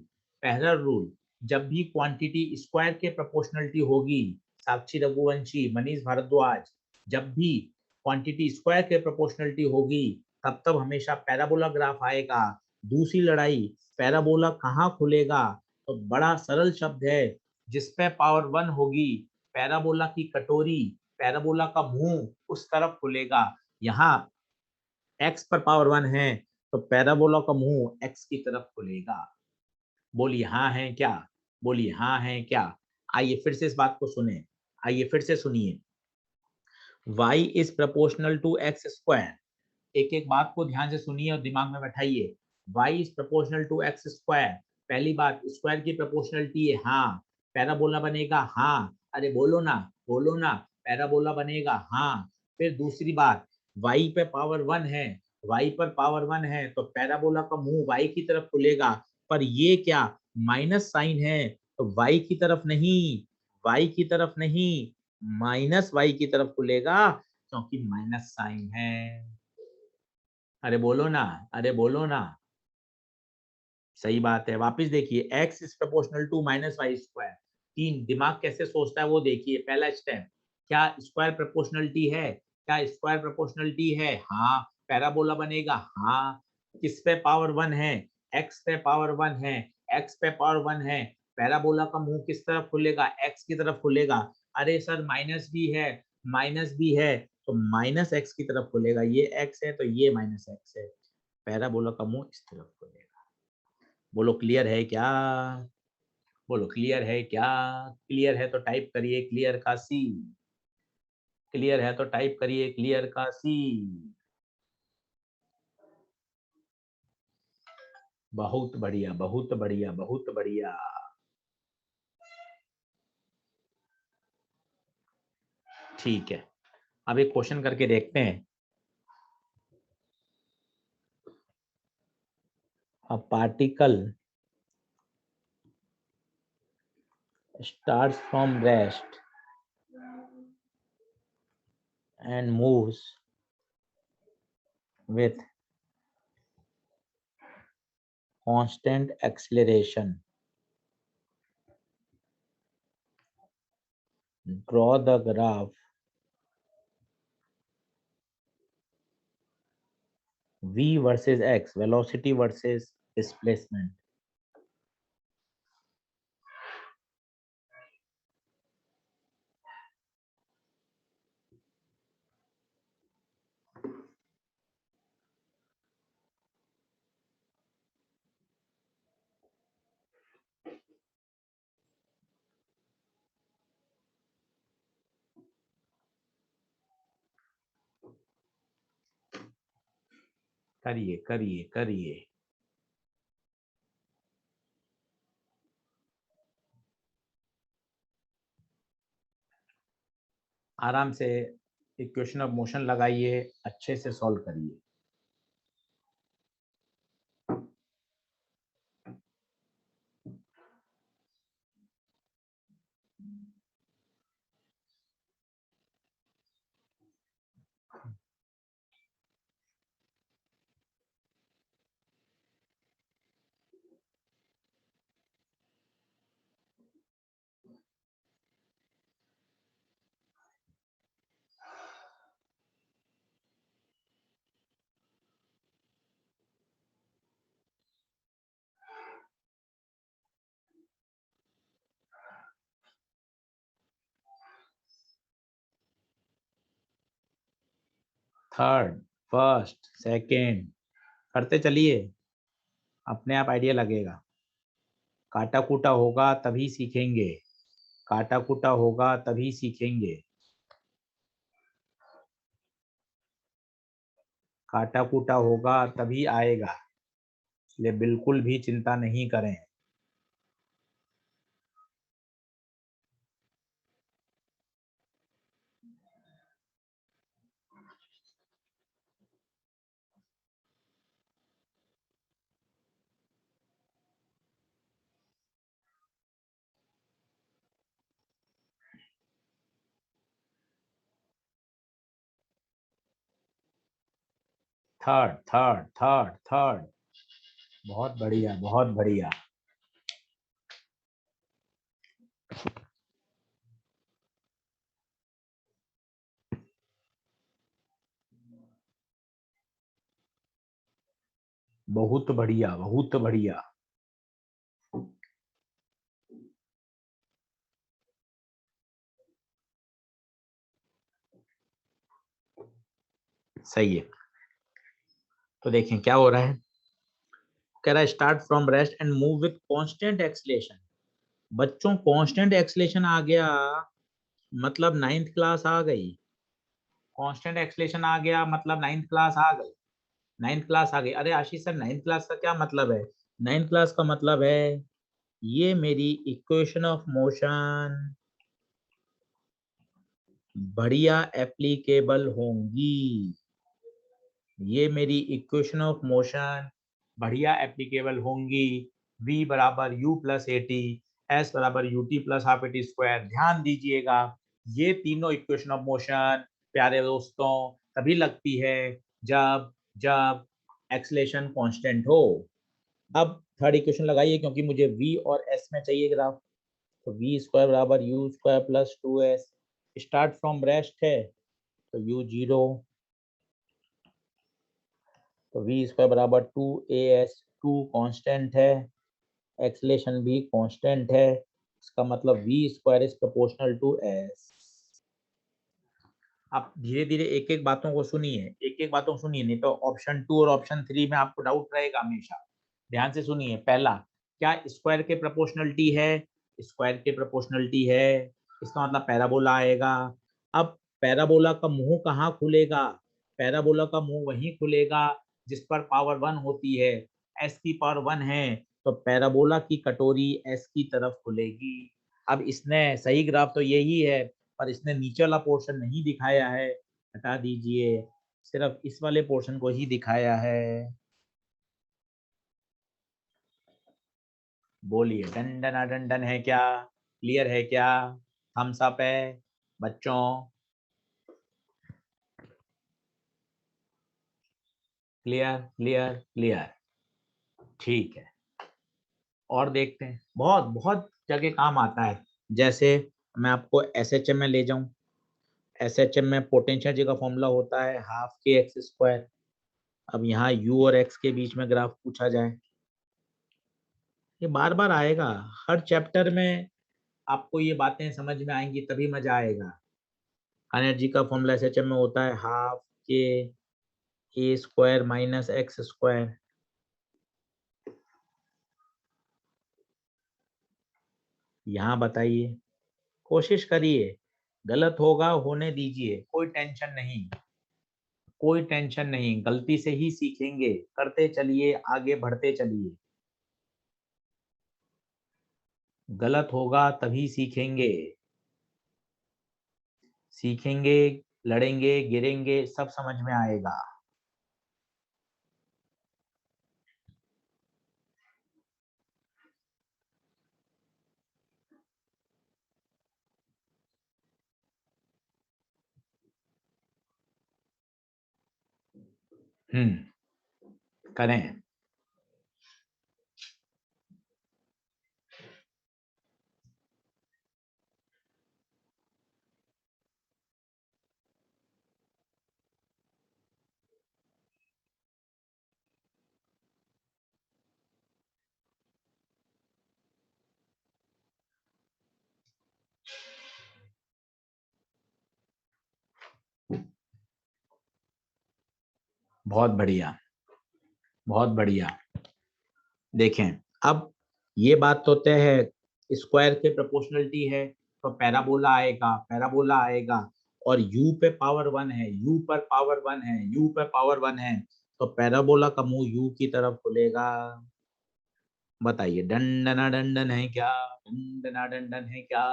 पहला रूल, जब भी क्वांटिटी स्क्वायर के प्रोपोर्शनलिटी होगी, साक्षी रघुवंशी, मनीष भारद्वाज, जब भी क्वांटिटी स्क्वायर के प्रोपोर्शनलिटी होगी, तब तब हमेशा पैराबोला ग्राफ आएगा। दूसरी लड़ाई, पैराबोला कहाँ खुलेगा? तो बड़ा सरल शब्द है, जिस पे पावर वन होगी, पैराबोला की कटोरी, पैराबोला का मुंह उस तरफ खुलेगा। यहाँ x पर पावर वन है तो पैराबोला का मुंह x की तरफ खुलेगा। बोलिए हाँ है क्या? बोलिए हाँ है क्या? आइए फिर से इस बात को सुने, आइए फिर से सुनिए, y is proportional to x square. एक एक बात को ध्यान से सुनिए और दिमाग में बैठाइए। y is proportional to x square, पहली बात, स्क्वायर की प्रोपोर्शनलिटी है, हाँ, पैराबोला बनेगा, हाँ, अरे बोलो ना, बोलो ना, पैराबोला बनेगा, हाँ। फिर दूसरी बात, y पे पावर वन है, y पर पावर वन है तो पैराबोला का मुंह y की तरफ खुलेगा, पर ये क्या, माइनस साइन है, तो y की तरफ नहीं, y की तरफ नहीं, माइनस y की तरफ खुलेगा, क्योंकि माइनस साइन है। अरे बोलो ना, अरे बोलो ना, सही बात है। वापस देखिए, x is proportional to minus y square. तीन, दिमाग कैसे सोचता है वो देखिए। पहला स्टेप, क्या स्क्वायर प्रोपोर्शनलिटी है? क्या स्क्वायर प्रोपोर्शनलिटी है? हाँ, पैराबोला बनेगा, हाँ। किस पे पावर वन है? x पे पावर वन है, x पे पावर वन है, पैराबोला का मुंह किस तरफ खुलेगा? x की तरफ खुलेगा। अरे सर माइनस भी है, माइनस भी है, तो माइनस x की तरफ खुलेगा, ये x है तो ये माइनस x है, पैराबोला का मुंह इस तरफ खुलेगा। बोलो क्लियर है क्या? बोलो क्लियर है क्या? क्लियर है तो टाइप करिए क्लियर का सी, क्लियर है तो टाइप करिए क्लियर का सी। बहुत बढ़िया, बहुत बढ़िया, बहुत बढ़िया, ठीक है। अब एक क्वेश्चन करके देखते हैं। A particle starts from rest and moves with constant acceleration. Draw the graph v versus x, velocity versus displacement. करिए करिए करिए। आराम से इक्वेशन ऑफ मोशन लगाइए, अच्छे से सॉल्व करिए। थर्ड, फर्स्ट, सेकेंड करते चलिए, अपने आप आइडिया लगेगा। काटा कूटा होगा तभी सीखेंगे, काटा कूटा होगा तभी सीखेंगे, काटा कूटा होगा तभी आएगा, इसलिए बिल्कुल भी चिंता नहीं करें। थर्ड थर्ड थर्ड थर्ड, बहुत बढ़िया बहुत बढ़िया। बहुत बढ़िया बहुत बढ़िया। सही है। तो देखें क्या हो रहा है, कह रहा है start from rest and move with constant acceleration. बच्चों कांस्टेंट एक्सलेशन आ गया मतलब नाइन्थ क्लास आ गई, कांस्टेंट एक्सलेशन आ गया मतलब नाइन्थ क्लास आ गई, नाइन्थ क्लास आ गई। अरे आशीष सर नाइन्थ क्लास का क्या मतलब है? नाइन्थ क्लास का मतलब है ये मेरी इक्वेशन ऑफ मोशन बढ़िया एप्लीकेबल होंगी, ये मेरी इक्वेशन ऑफ मोशन बढ़िया एप्लीकेबल होंगी। v बराबर u plus a t, s बराबर u t plus half a t square. ध्यान दीजिएगा ये तीनों इक्वेशन ऑफ मोशन प्यारे दोस्तों तभी लगती है जब जब एक्सलेशन कांस्टेंट हो। अब थर्ड इक्वेशन लगाइए क्योंकि मुझे v और s में चाहिए ग्राफ। तो v स्क्वायर बराबर u square plus two s, start from rest है तो u जीरो, तो v स्क्वायर बराबर two a s, two constant है, एक्सलेशन भी कांस्टेंट है, इसका मतलब v square is proportional to s। आप धीरे धीरे एक एक बातों को सुनिए, एक एक बातों को सुनिए, नहीं तो ऑप्शन 2 और ऑप्शन 3 में आपको डाउट रहेगा हमेशा। ध्यान से सुनिए, पहला क्या स्क्वायर के प्रोपोर्शनलिटी है, स्क्वायर के प्रोपोर्शनलिटी है, इसका मतलब पैराबोला आएगा। अब पैराबोला का मुंह कहाँ खुलेगा? पैराबोला का मुंह वहीं खुलेगा जिस पर पावर 1 होती है, s की पावर 1 है तो पैराबोला की कटोरी s की तरफ खुलेगी। अब इसने सही ग्राफ तो यही है पर इसने नीचे वाला पोर्शन नहीं दिखाया है, हटा दीजिए, सिर्फ इस वाले पोर्शन को ही दिखाया है। बोलिए डंडन डंडन है क्या? क्लियर है क्या? थम्स अप है बच्चों? क्लियर क्लियर क्लियर, ठीक है। और देखते हैं, बहुत बहुत जगह काम आता है। जैसे मैं आपको एसएचएम में ले जाऊं, एसएचएम में पोटेंशियल का फॉर्मूला होता है हाफ के एक्स स्क्वायर। अब यहाँ यू और एक्स के बीच में ग्राफ पूछा जाए, ये बार बार आएगा हर चैप्टर में, आपको ये बातें समझ में आएंगी तभी मजा आएगा। एनर्जी का फॉर्मूला एसएचएम में होता है हाफ के ए स्क्वायर माइनस एक्स स्क्वायर। यहाँ बताइए, कोशिश करिए, गलत होगा होने दीजिए, कोई टेंशन नहीं। कोई टेंशन नहीं, गलती से ही सीखेंगे, करते चलिए, आगे बढ़ते चलिए। गलत होगा तभी सीखेंगे। सीखेंगे, लड़ेंगे, गिरेंगे, सब समझ में आएगा। करें। बहुत बढ़िया, बहुत बढ़िया। देखें, अब ये बात तो तय है, स्क्वायर के प्रोपोर्शनलिटी है तो पैराबोला आएगा, पैराबोला आएगा। और u पे पावर 1 है, u पर पावर 1 है, u पे पावर 1 है, तो पैराबोला का मुंह u की तरफ खुलेगा। बताइए, दंडना दंडन है क्या? दंडना दंडन है क्या?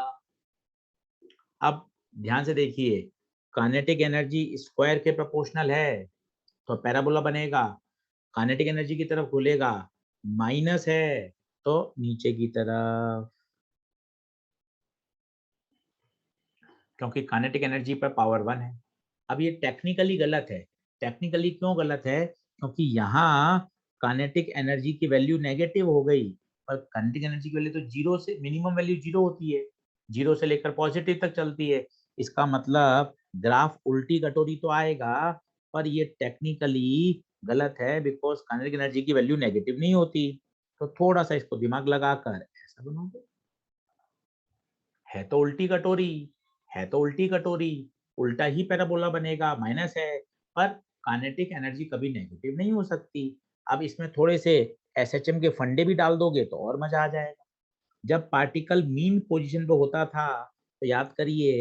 अब ध्यान से देखिए, काइनेटिक एनर्जी स्क्वायर के प्रोपोर्शनल है तो पैराबोला बनेगा, काइनेटिक एनर्जी की तरफ खुलेगा, माइनस है तो नीचे की तरफ, क्योंकि काइनेटिक एनर्जी पर पावर 1 है। अब ये टेक्निकली गलत है। टेक्निकली क्यों गलत है? क्योंकि यहाँ काइनेटिक एनर्जी की वैल्यू नेगेटिव हो गई, और काइनेटिक एनर्जी की वैल्यू तो जीरो से, मिनिमम वैल्यू जीरो होती है, जीरो से लेकर पॉजिटिव तक चलती है। इसका मतलब ग्राफ उल्टी कटोरी तो आएगा, पर ये टेक्निकली गलत है, बिकॉज काइनेटिक एनर्जी की वैल्यू नेगेटिव नहीं होती। तो थोड़ा सा इसको दिमाग लगाकर ऐसा बनाओगे, है तो उल्टी कटोरी, है तो उल्टी कटोरी, उल्टा ही पैराबोला बनेगा, माइनस है, पर काइनेटिक एनर्जी कभी नेगेटिव नहीं हो सकती। अब इसमें थोड़े से एसएचएम के फंडे भी डाल दोगे तो और मजा आ जाएगा। जब पार्टिकल मीन पोजीशन पे होता था तो याद करिए,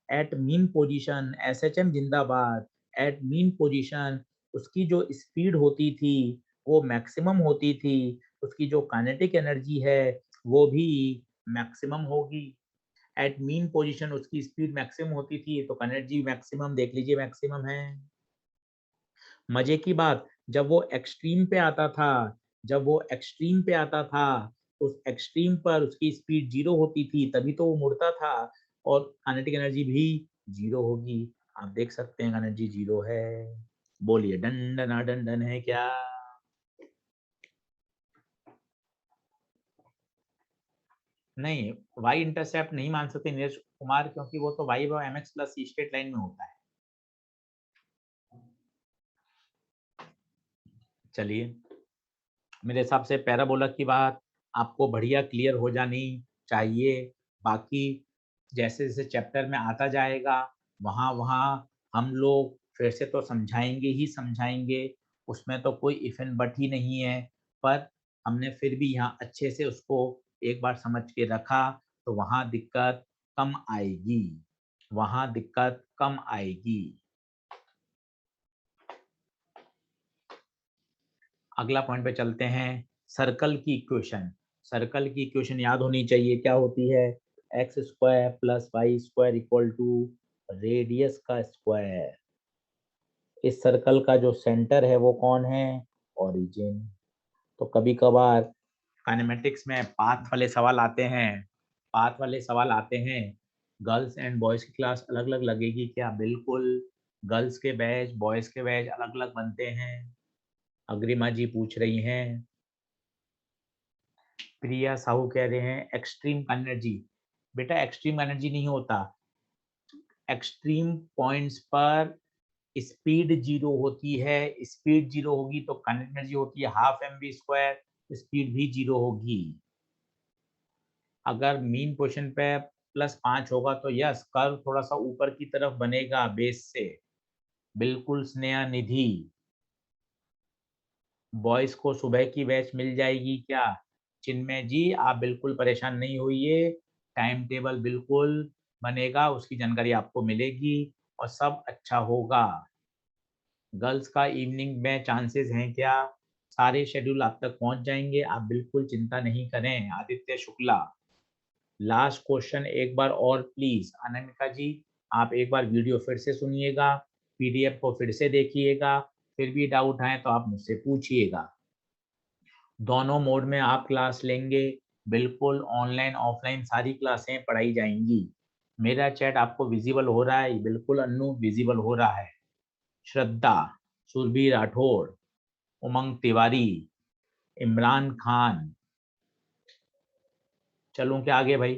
एट मीन पोजीशन एसएचएम जिंदाबाद, एट मीन पोजीशन उसकी जो स्पीड होती थी वो मैक्सिमम होती थी, उसकी जो काइनेटिक एनर्जी है वो भी मैक्सिमम होगी। एट मीन पोजीशन उसकी स्पीड मैक्सिमम होती थी तो एनर्जी मैक्सिमम, देख लीजिए मैक्सिमम है। मजे की बात, जब वो एक्सट्रीम पे आता था, जब वो एक्सट्रीम पे आता था, उस एक्सट्रीम पर उसकी स्पीड जीरो होती थी, तभी तो वो मुड़ता था, और काइनेटिक एनर्जी भी जीरो होगी। आप देख सकते हैं एनर्जी जीरो है। बोलिए, डन डना डन डन है क्या? नहीं, वाई इंटरसेप्ट नहीं मान सकते नीरज कुमार, क्योंकि वो तो y by m x plus straight line में होता है। चलिए, मेरे हिसाब से पैराबोला की बात आपको बढ़िया क्लियर हो जानी चाहिए। बाकी जैसे जैसे चैप्टर में आता जाएगा, वहाँ वहाँ हम लोग फिर से तो समझाएंगे ही समझाएंगे, उसमें तो कोई इफ एंड बट ही नहीं है। पर हमने फिर भी यहाँ अच्छे से उसको एक बार समझ के रखा, तो वहाँ दिक्कत कम आएगी, वहाँ दिक्कत कम आएगी। अगला पॉइंट पे चलते हैं, सर्कल की इक्वेशन। सर्कल की इक्वेशन याद होनी चाहिए, क्या होती है? X square plus y square equal to radius का स्क्वायर। इस सर्कल का जो सेंटर है वो कौन है? ओरिजिन। तो कभी कभार काइनेमेटिक्स में पाथ वाले सवाल आते हैं, पाथ वाले सवाल आते हैं। गर्ल्स एंड बॉयज की क्लास अलग अलग लगेगी क्या? बिल्कुल, गर्ल्स के बैच बॉयज के बैच अलग अलग बनते हैं। अग्रिमा जी पूछ रही हैं, प्रिया साहू कह रहे हैं एक्सट्रीम एनर्जी। बेटा एक्सट्रीम एनर्जी नहीं होता, एक्सट्रीम पॉइंट्स पर स्पीड जीरो होती है, स्पीड जीरो होगी तो काइनेटिक एनर्जी होती है half m v square, speed भी जीरो होगी। अगर मीन पोजीशन पे +5 होगा तो यस, कर्व थोड़ा सा ऊपर की तरफ बनेगा बेस से, बिल्कुल स्नेहा निधि। बॉयज को सुबह की बैच मिल जाएगी क्या? चिन्मय जी आप बिल्कुल परेशान नहीं होइए, टाइम टेबल बिल्कुल बनेगा, उसकी जानकारी आपको मिलेगी और सब अच्छा होगा। गर्ल्स का इवनिंग में चांसेस हैं क्या? सारे शेड्यूल आप तक पहुंच जाएंगे, आप बिल्कुल चिंता नहीं करें। आदित्य शुक्ला, लास्ट क्वेश्चन एक बार और प्लीज। अनामिका जी, आप एक बार वीडियो फिर से सुनिएगा, पीडीएफ को फिर से देखिएगा, फिर भी डाउट आए तो आप मुझसे पूछिएगा। दोनों मोड में आप क्लास लेंगे, बिल्कुल ऑनलाइन ऑफलाइन सारी क्लासें पढ़ाई जाएंगी। मेरा चैट आपको विजिबल हो रहा है? बिल्कुल अन्नू, विजिबल हो रहा है। श्रद्धा, सुरभि राठौड़, उमंग तिवारी, इमरान खान, चलूं क्या आगे भाई?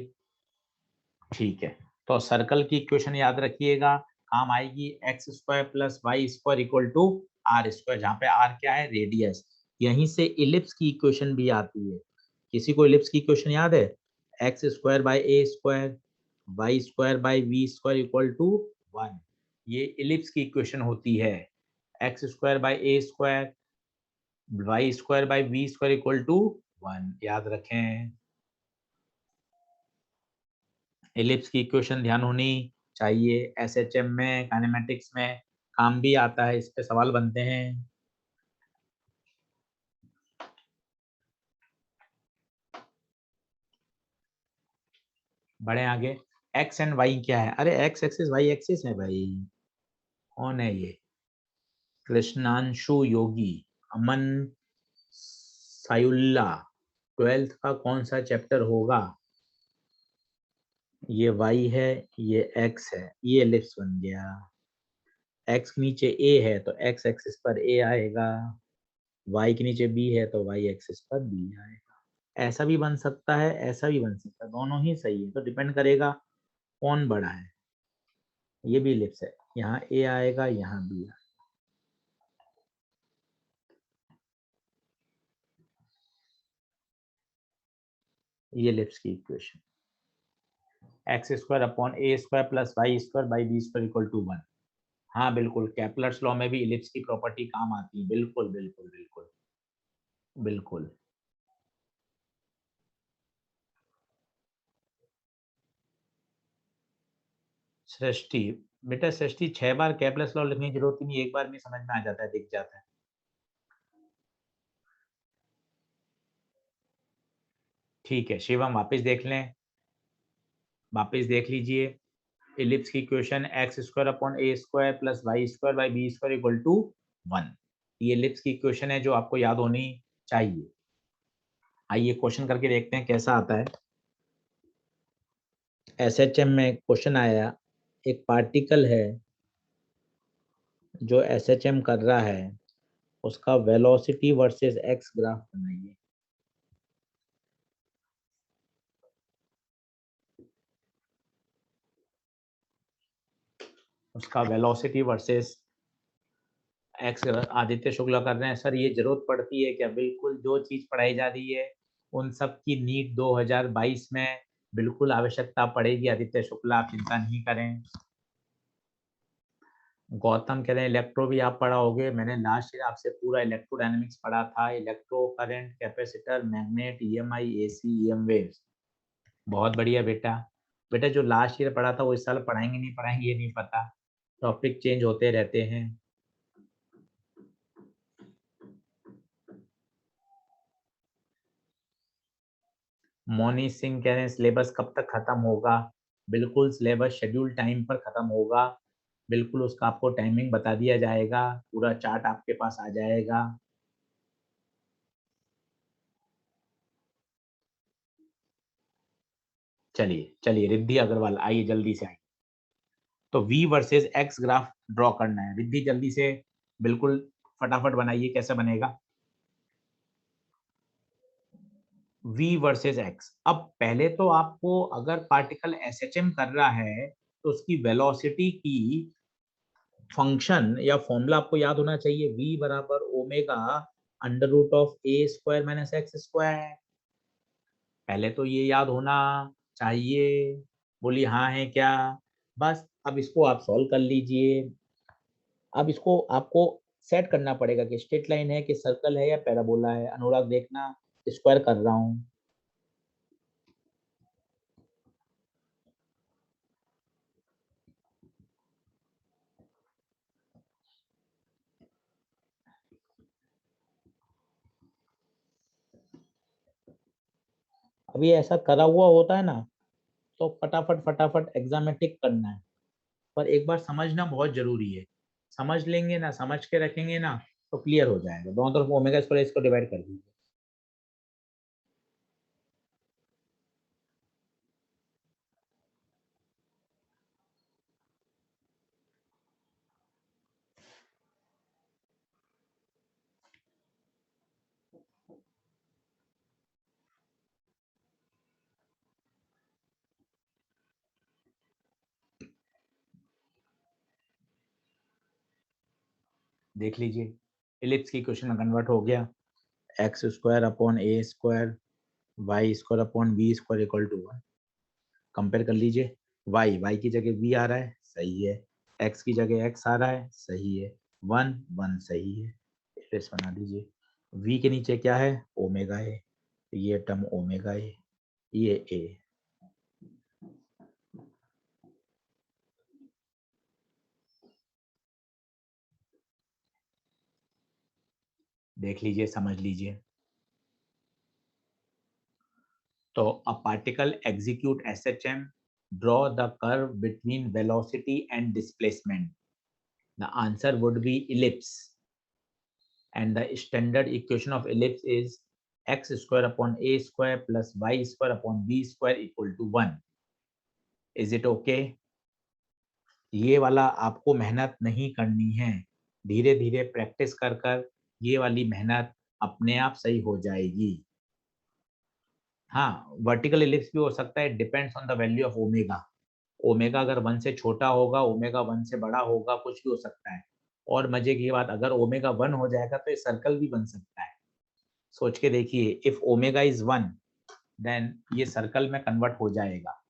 ठीक है, तो सर्कल की इक्वेशन याद रखिएगा, काम आएगी x square plus y square equal to r square, जहाँ पे आर क्या है? रेडियस। यहीं से इलिप्स की इक्वेशन भी आती है। किसी को इलिप्स की इक्वेशन याद है? X square by a square y square by v square equal to 1। ये इलिप्स की इक्वेशन होती है। X square by a square y square by v square equal to 1, याद रखें। एलिप्स की इक्वेशन ध्यान होनी चाहिए। एसएचएम में, काइनेमेटिक्स में काम भी आता है, इस पे सवाल बनते हैं। बढ़े आगे। एक्स एंड वाई क्या है? अरे एक्स एक्सिस वाई एक्सिस है भाई। कौन है ये? कृष्णांशु योगी, अमन सायुल्ला, 12th का कौन सा चैप्टर होगा? ये वाई है, ये एक्स है, ये एलिप्स बन गया। एक्स के नीचे ए है तो एक्स एक्सिस पर ए आएगा, वाई के नीचे बी है तो वाई एक्सिस पर बी आएगा। ऐसा भी बन सकता है, ऐसा भी बन सकता है, दोनों ही सही है, तो डिपेंड करेगा कौन बड़ा है। ये भी एलिप्स है, यहाँ ए आएगा, यहाँ बी आएगा। ये एलिप्स की equation, x square upon a square plus y square by b square equal to 1। हाँ बिल्कुल, केपलर्स लॉ में भी इलिप्स की प्रॉपर्टी काम आती है, बिल्कुल बिल्कुल बिल्कुल बिल्कुल। सृष्टि, बेटा सृष्टि 6 बार केपलर्स लॉ लिखने की जरूरत ही नहीं, एक बार में समझ में आ जाता है, दिख जाता है। ठीक है शिवम, वापस देख लें, वापस देख लीजिए। इलिप्स की equation x square upon a square plus y square by b square equal to 1। ये इलिप्स की इक्वेशन है जो आपको याद होनी चाहिए। आइए क्वेश्चन करके देखते हैं कैसा आता है। एसएचएम में क्वेश्चन आया, एक पार्टिकल है जो एसएचएम कर रहा है, उसका वेलोसिटी वर्सेस एक्स ग्राफ बनाइए। उसका velocity versus x. Aditya Shukla कर रहे हैं, सर ये जरूरत पड़ती है क्या? बिल्कुल, जो चीज पढ़ाई जा रही है उन सब की नीट 2022 में बिल्कुल आवश्यकता पड़ेगी। आदित्य शुक्ला, आप चिंता नहीं करें। गौतम कह रहे हैं इलेक्ट्रो भी आप पढ़ाओगे? मैंने लास्ट ईयर आपसे पूरा इलेक्ट्रोडायनेमिक्स पढ़ा था, electro current, capacitor, magnet, EMI, AC, EM waves. बहुत बढ़िया बेटा। बेटा जो लास्ट ईयर पढ़ा था वो इस साल पढ़ाएंगे नहीं पढ़ाएंगे ये नहीं पता, टॉपिक चेंज होते रहते हैं। मोनी सिंह कह रहे हैं सिलेबस कब तक खत्म होगा? बिल्कुल सिलेबस शेड्यूल टाइम पर खत्म होगा, बिल्कुल उसका आपको टाइमिंग बता दिया जाएगा, पूरा चार्ट आपके पास आ जाएगा। चलिए चलिए रिद्धि अग्रवाल, आइए जल्दी से आइए। तो V versus X graph draw करना है, रिद्धि जल्दी से, बिल्कुल फटाफट बनाइए, कैसे बनेगा? V versus X। अब पहले तो आपको, अगर पार्टिकल एसएचएम कर रहा है तो उसकी वेलोसिटी की फंक्शन या फॉर्मूला आपको याद होना चाहिए, v बराबर omega under root of a square minus x square. पहले तो ये याद होना चाहिए। बोली हाँ है क्या? बस अब इसको आप सॉल्व कर लीजिए। अब इसको आपको सेट करना पड़ेगा कि स्ट्रेट लाइन है कि सर्कल है या पैराबोला है। अनुराग देखना, स्क्वायर कर रहा हूँ। अभी ऐसा करा हुआ होता है ना, तो फटाफट फटाफट एग्जाम में टिक करना है, पर एक बार समझना बहुत जरूरी है। समझ लेंगे ना, समझ के रखेंगे ना, तो क्लियर हो जाएगा। दोनों तरफ ओमेगा स्क्वायर इसको डिवाइड कर दीजिए। देख लीजिए, इलिप्स की क्वेश्चन में कन्वर्ट हो गया। X square upon a square y square upon b square equal to 1। Compare कर लीजिए, वाई की जगह वी आ रहा है, सही है। एक्स की जगह एक्स आ रहा है, सही है। 1 1 सही है। इलिप्स बना दीजिए। वी के नीचे क्या है, ओमेगा है, ये टर्म ओमेगा है, ये ए। देख लीजिए, समझ लीजिए। तो a particle execute SHM, draw the curve between velocity and displacement. The answer would be ellipse, and the standard equation of ellipse is x square upon a square plus y square upon b square equal to 1. Is it okay? ये वाला आपको मेहनत नहीं करनी है, धीरे धीरे practice कर कर ये वाली मेहनत अपने आप सही हो जाएगी। हाँ, वर्टिकल इलिप्स भी हो सकता है, depends on the value of omega. Omega अगर 1 से छोटा होगा, ओमेगा 1 से बड़ा होगा, कुछ भी हो सकता है। और मजे की बात, अगर ओमेगा 1 हो जाएगा तो ये सर्कल भी बन सकता है। सोच के देखिए, इफ ओमेगा इज 1 देन ये सर्कल में कन्वर्ट हो जाएगा।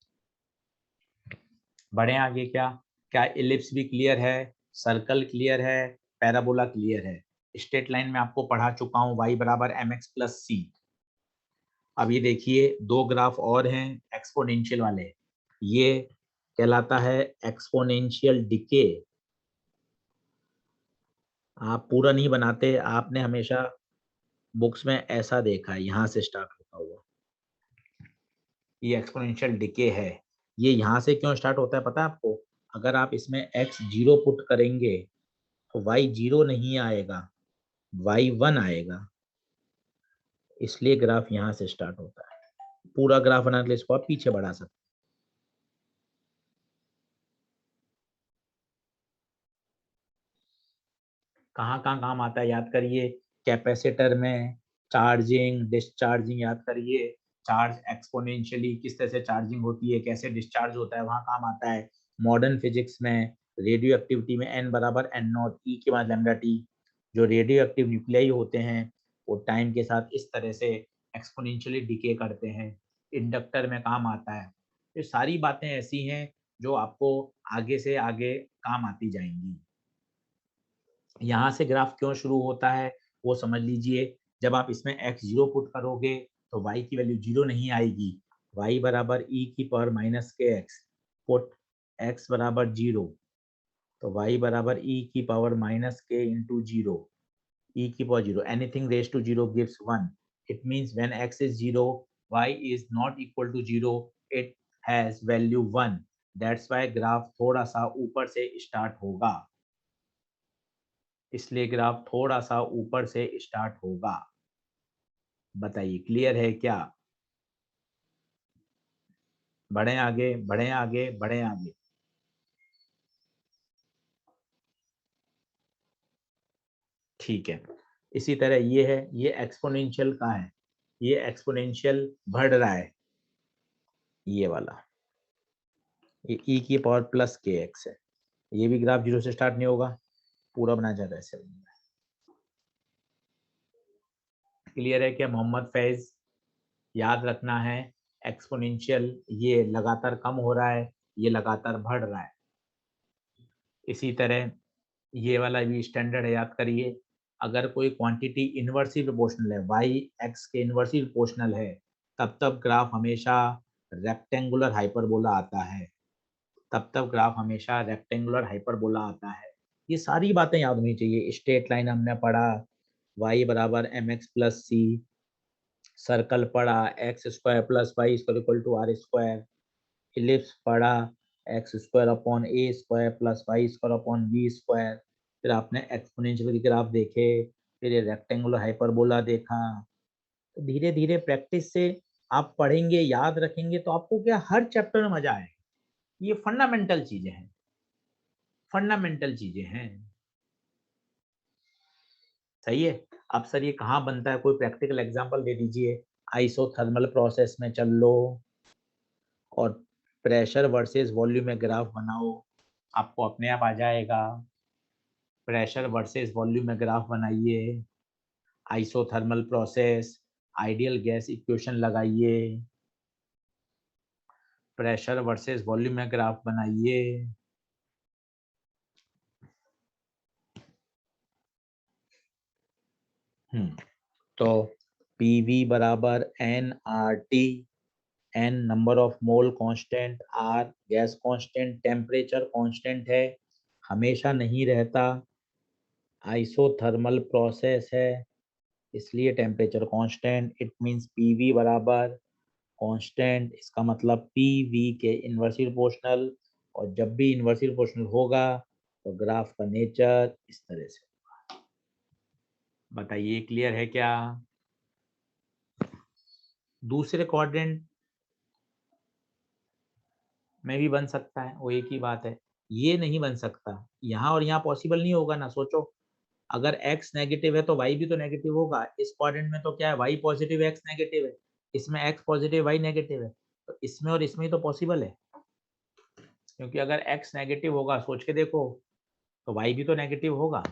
बढ़े आगे, क्या क्या इलिप्स भी क्लियर है, सर्कल क्लियर है, पैराबोला क्लियर है। स्ट्रेट लाइन में आपको पढ़ा चुका हूँ, y बराबर mx प्लस सी। अब ये देखिए, दो ग्राफ और हैं एक्सपोनेंशियल वाले, ये कहलाता है एक्सपोनेंशियल डिके। आप पूरा नहीं बनाते, आपने हमेशा बुक्स में ऐसा देखा है, यहाँ से स्टार्ट होता हुआ। ये एक्सपोनेंशियल डिके है। ये यहाँ से क्यों स्टार्ट होता है पता है आपको? अगर आप इसमें x 0 पुट करेंगे तो y 0 नहीं आएगा, y 1 आएगा। इसलिए ग्राफ यहाँ से स्टार्ट होता है। पूरा ग्राफ बनाने के लिए इसको आप पीछे बढ़ा सकते हैं। कहाँ कहाँ काम आता है याद करिए। कैपेसिटर में चार्जिंग डिस्चार्जिंग याद करिए। चार्ज एक्सपोनेंशियली किस तरह से चार्जिंग होती है, कैसे डिस्चार्ज होता है, वहाँ काम आता है। मॉडर्न फिजिक्स में रेडियो एक्टिविटी में n बराबर n नॉट ई के बाद लैम्डा टी। जो रेडियो एक्टिव न्यूक्लियाई होते हैं वो टाइम के साथ इस तरह से एक्सपोनेंशियली डिके करते हैं। इंडक्टर में काम आता है। ये सारी बातें ऐसी हैं जो आपको आगे से आगे काम आती जाएंगी। यहाँ से ग्राफ क्यों शुरू होता है वो समझ लीजिए। जब आप इसमें x 0 पुट करोगे तो y की वैल्यू 0 नहीं आएगी। y बराबर e की power minus k x, put x बराबर 0, तो y बराबर e की power minus k into 0, e की power 0, anything raise to 0 gives 1। It means when x is 0, y is not equal to 0, it has value 1। That's why graph थोड़ा सा ऊपर से start होगा, इसलिए ग्राफ थोड़ा सा ऊपर से स्टार्ट होगा। बताइए, क्लियर है क्या? बढ़े आगे, बढ़े आगे, बढ़े आगे। ठीक है। इसी तरह ये है, ये एक्सपोनेंशियल का है, ये एक्सपोनेंशियल बढ़ रहा है, ये वाला, ये e की पावर प्लस के एक्स है। ये भी ग्राफ 0 से स्टार्ट नहीं होगा, पूरा बनाया जाता है ऐसे। क्लियर है क्या मोहम्मद फैज? याद रखना है, एक्सपोनेंशियल ये लगातार कम हो रहा है, ये लगातार बढ़ रहा है। इसी तरह ये वाला भी स्टैंडर्ड है, याद करिए। अगर कोई क्वांटिटी इनवर्सली प्रोपोर्शनल है, y x के इनवर्सली प्रोपोर्शनल है, तब तब ग्राफ हमेशा रेक्टेंगुलर हाइपरबोला आता है, तब तब ग्राफ हमेशा रेक्टेंगुलर हाइपरबोला आता है। ये सारी बातें याद होनी चाहिए। स्ट्रेट लाइन हमने पढ़ा, y बराबर mx प्लस सी, सर्कल पढ़ा x square plus y square equal to r square, ellipse पढ़ा x square upon a square plus y square upon b square, फिर आपने एक्सपोनेंशियल ग्राफ देखे, फिर ये रेक्टेंगुलर हाइपरबोला देखा। तो धीरे धीरे प्रैक्टिस से आप पढ़ेंगे, याद रखेंगे, तो आपको क्या हर चैप्टर में मजा आएगा। ये फंडामेंटल चीजें हैं, फंडामेंटल चीजें हैं। सही है। अब सर ये कहाँ बनता है, कोई प्रैक्टिकल एग्जांपल दे दीजिए। आइसोथर्मल प्रोसेस में चल लो और प्रेशर वर्सेस वॉल्यूम में ग्राफ बनाओ, आपको अपने आप आ जाएगा। प्रेशर वर्सेस वॉल्यूम में ग्राफ बनाइए, isothermal process, ideal gas equation लगाइए, प्रेशर वर्सेस वॉल्यूम में ग्राफ बनाइए। तो PV बराबर nRT, n number of mole constant, R gas constant, temperature constant है, हमेशा नहीं रहता, आइसोथर्मल प्रोसेस है इसलिए temperature constant. It means PV बराबर कांस्टेंट, इसका मतलब PV के इन्वर्सली प्रोपोर्शनल, और जब भी इन्वर्सली प्रोपोर्शनल होगा तो ग्राफ का नेचर इस तरह से। बताइए क्लियर है क्या? दूसरे क्वाड्रेंट में भी बन सकता है, वो एक ही बात है। ये नहीं बन सकता, यहाँ और यहाँ पॉसिबल नहीं होगा ना। सोचो, अगर x नेगेटिव है तो y भी तो नेगेटिव होगा। इस क्वाड्रेंट में तो क्या है, y पॉजिटिव x नेगेटिव है, इसमें x पॉजिटिव y नेगेटिव है, तो इसमें और इसमें ही तो पॉसिबल है। क्योंकि अगर x नेगेटिव होगा, सोच के देखो, तो y भी तो नेगेटिव होगा।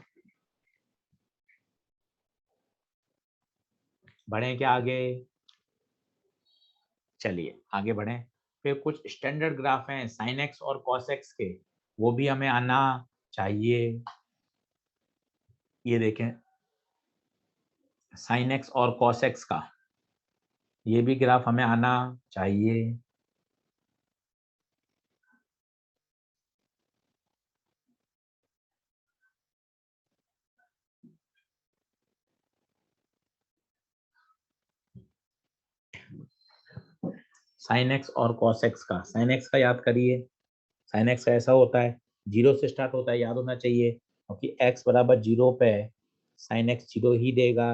बढ़े क्या आगे? चलिए आगे बढ़े। फिर कुछ स्टैंडर्ड ग्राफ हैं साइन एक्स और कॉस एक्स के, वो भी हमें आना चाहिए। ये देखें, साइन एक्स और कॉस एक्स का ये भी ग्राफ हमें आना चाहिए। साइन एक्स और कॉस एक्स का, साइन एक्स का याद करिए। साइन एक्स का ऐसा होता है, जीरो से स्टार्ट होता है, याद होना चाहिए, क्योंकि एक्स बराबर जीरो पे साइन एक्स जीरो ही देगा।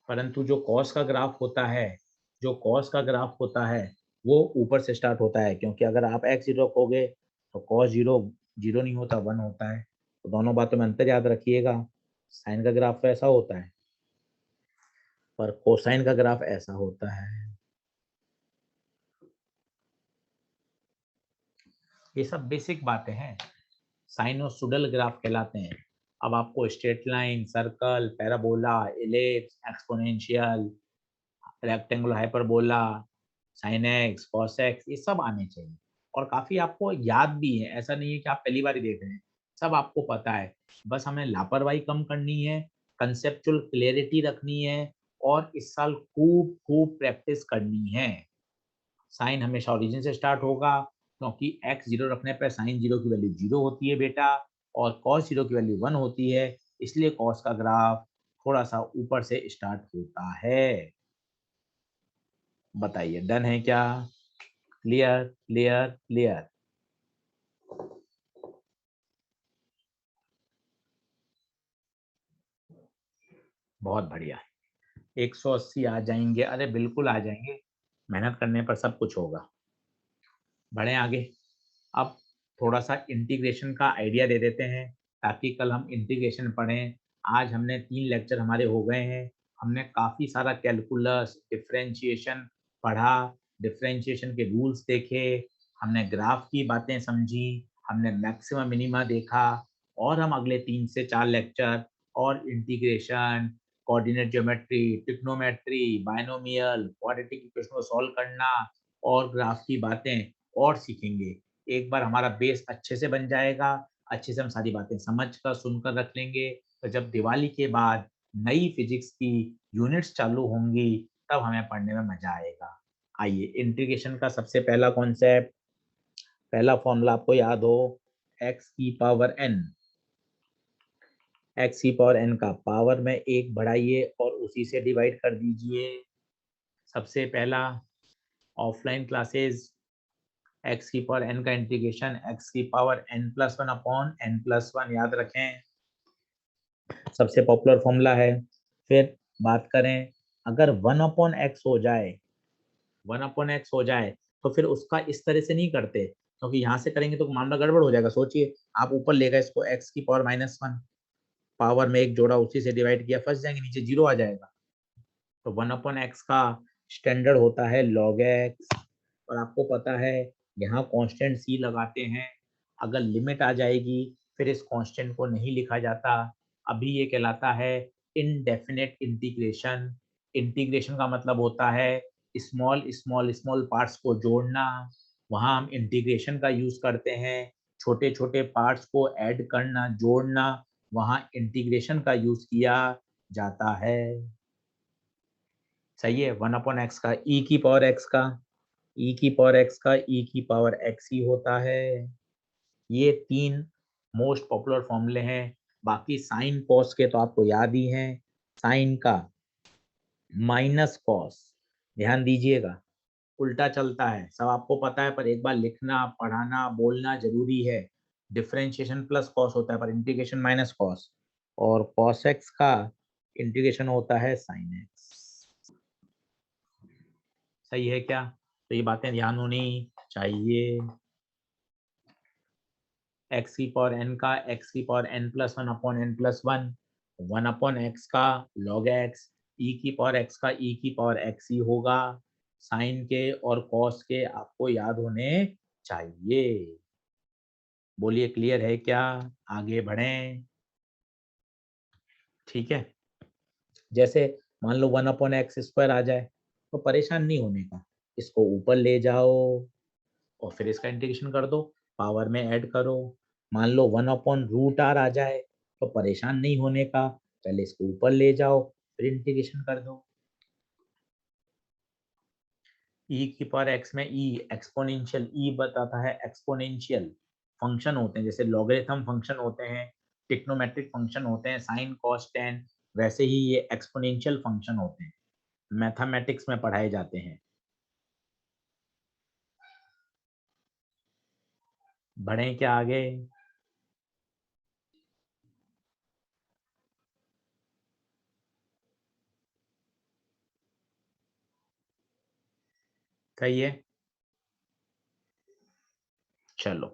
परंतु जो कॉस का ग्राफ होता है, जो कॉस का ग्राफ होता है वो ऊपर से स्टार्ट होता है, क्योंकि अगर आप एक्स जीरो रखोगे तो कॉस जीरो जीरो नहीं होता, वन होता है। तो दोनों बातों में अंतर याद रखिएगा। साइन का ग्राफ ऐसा होता है, पर कोसाइन का ग्राफ ऐसा होता है। ये सब बेसिक बातें हैं, साइनोसोडल ग्राफ कहलाते हैं। अब आपको straight line, circle, parabola, ellipse, exponential, rectangular hyperbola, sine x, cos x, ये सब आने चाहिए। और काफी आपको याद भी है, ऐसा नहीं है कि आप पहली बार ही देख रहे हैं, सब आपको पता है। बस हमें लापरवाही कम करनी है, कंसेप्चुअल क्लियरिटी रखनी है, और इस साल खूब खूब प्रैक्टिस करनी है। साइन हमेशा ओरिजिन से स्टार्ट होगा, क्योंकि एक्स जीरो रखने पर साइन जीरो की वैल्यू जीरो होती है बेटा, और कॉस जीरो की वैल्यू वन होती है, इसलिए कॉस का ग्राफ थोड़ा सा ऊपर से स्टार्ट होता है। बताइए डन है क्या? Clear clear clear. बहुत बढ़िया। 180 आ जाएंगे, अरे बिल्कुल आ जाएंगे, मेहनत करने पर सब कुछ होगा। बढ़े आगे। अब थोड़ा सा इंटीग्रेशन का आइडिया दे देते हैं, ताकि कल हम इंटीग्रेशन पढ़ें। आज हमने 3 लेक्चर हमारे हो गए हैं, हमने काफ़ी सारा कैलकुलस, डिफरेंशिएशन पढ़ा, डिफरेंशिएशन के रूल्स देखे, हमने ग्राफ की बातें समझी, हमने मैक्सिमम मिनिमा देखा, और हम अगले 3 से 4 लेक्चर और integration, coordinate geometry, trigonometry, binomial, quadratic equation को सॉल्व करना और ग्राफ की बातें और सीखेंगे। एक बार हमारा बेस अच्छे से बन जाएगा, अच्छे से हम सारी बातें समझ कर सुनकर रख लेंगे, तो जब दिवाली के बाद नई फिजिक्स की यूनिट्स चालू होंगी तब हमें पढ़ने में मजा आएगा। आइए, इंटीग्रेशन का सबसे पहला कॉन्सेप्ट, पहला फॉर्मूला आपको याद हो, x की पावर n, एक्स की पावर एन का पावर में एक बढ़ाइए और उसी से डिवाइड कर दीजिए। सबसे पहला ऑफलाइन क्लासेस एक्स की पावर एन का इंटीग्रेशन एक्स की power n plus one upon n plus one याद रखें, सबसे पॉपुलर फॉर्मूला है। फिर बात करें, अगर वन अपॉन एक्स हो जाए, वन अपॉन एक्स हो जाए तो फिर उसका इस तरह से नहीं करते, क्योंकि यहाँ से करेंगे तो मामला गड़बड़ हो जाएगा। सोचिए, आप ऊपर ले गए इसको एक्स की पावर माइनस वन, पावर में एक जोड़ा उसी से डिवाइड किया, फंस जाएंगे, नीचे जीरो आ जाएगा। तो वन अपॉन एक्स का स्टैंडर्ड होता है लॉग एक्स, और आपको पता है यहाँ कांस्टेंट सी लगाते हैं। अगर लिमिट आ जाएगी फिर इस कांस्टेंट को नहीं लिखा जाता, अभी ये कहलाता है इनडेफिनेट इंटीग्रेशन। इंटीग्रेशन का मतलब होता है स्मॉल स्मॉल स्मॉल पार्ट्स को जोड़ना, वहाँ हम इंटीग्रेशन का यूज करते हैं। छोटे छोटे पार्ट्स को ऐड करना, जोड़ना, वहाँ इंटीग्रेशन का यूज किया जाता है। सही है। वन अपॉन एक्स का ई की पावर एक्स का, ई की पावर एक्स का ई की पावर एक्स ही होता है। ये तीन मोस्ट पॉपुलर फॉर्मूले हैं। बाकी साइन कॉस के तो आपको याद ही हैं। साइन का माइनस कॉस, ध्यान दीजिएगा, उल्टा चलता है, सब आपको पता है, पर एक बार लिखना पढ़ाना बोलना जरूरी है। डिफरेंशिएशन प्लस कॉस होता है पर इंटीग्रेशन माइनस कॉस, और कॉस एक्स का इंटीग्रेशन होता है साइन एक्स। सही है क्या? तो ये बातें ध्यान होनी चाहिए। एक्स की पावर एन का एक्स की power n plus one upon n plus one, one upon x का लॉग एक्स, ई की पावर एक्स का ई की पावर एक्स ही होगा। साइन के और कॉस के आपको याद होने चाहिए। बोलिए क्लियर है क्या? आगे बढ़ें। ठीक है। जैसे मान लो वन अपॉन एक्स स्क्वायर आ जाए तो परेशान नहीं होने का, इसको ऊपर ले जाओ और फिर इसका इंटीग्रेशन कर दो, पावर में ऐड करो। मान लो वन अपॉन रूट आर आ जाए तो परेशान नहीं होने का, पहले इसको ऊपर ले जाओ फिर इंटीग्रेशन कर दो। ई की पावर एक्स में ई एक्सपोनेंशियल, ई बताता है एक्सपोनेंशियल फंक्शन होते हैं, जैसे लॉगरिथम फंक्शन होते हैं, ट्रिग्नोमेट्रिक फंक्शन होते हैं, साइन कॉस टेन, वैसे ही ये एक्सपोनेंशियल फंक्शन होते हैं, मैथमेटिक्स में पढ़ाए जाते हैं। बढ़ें क्या आगे? सही है। चलो,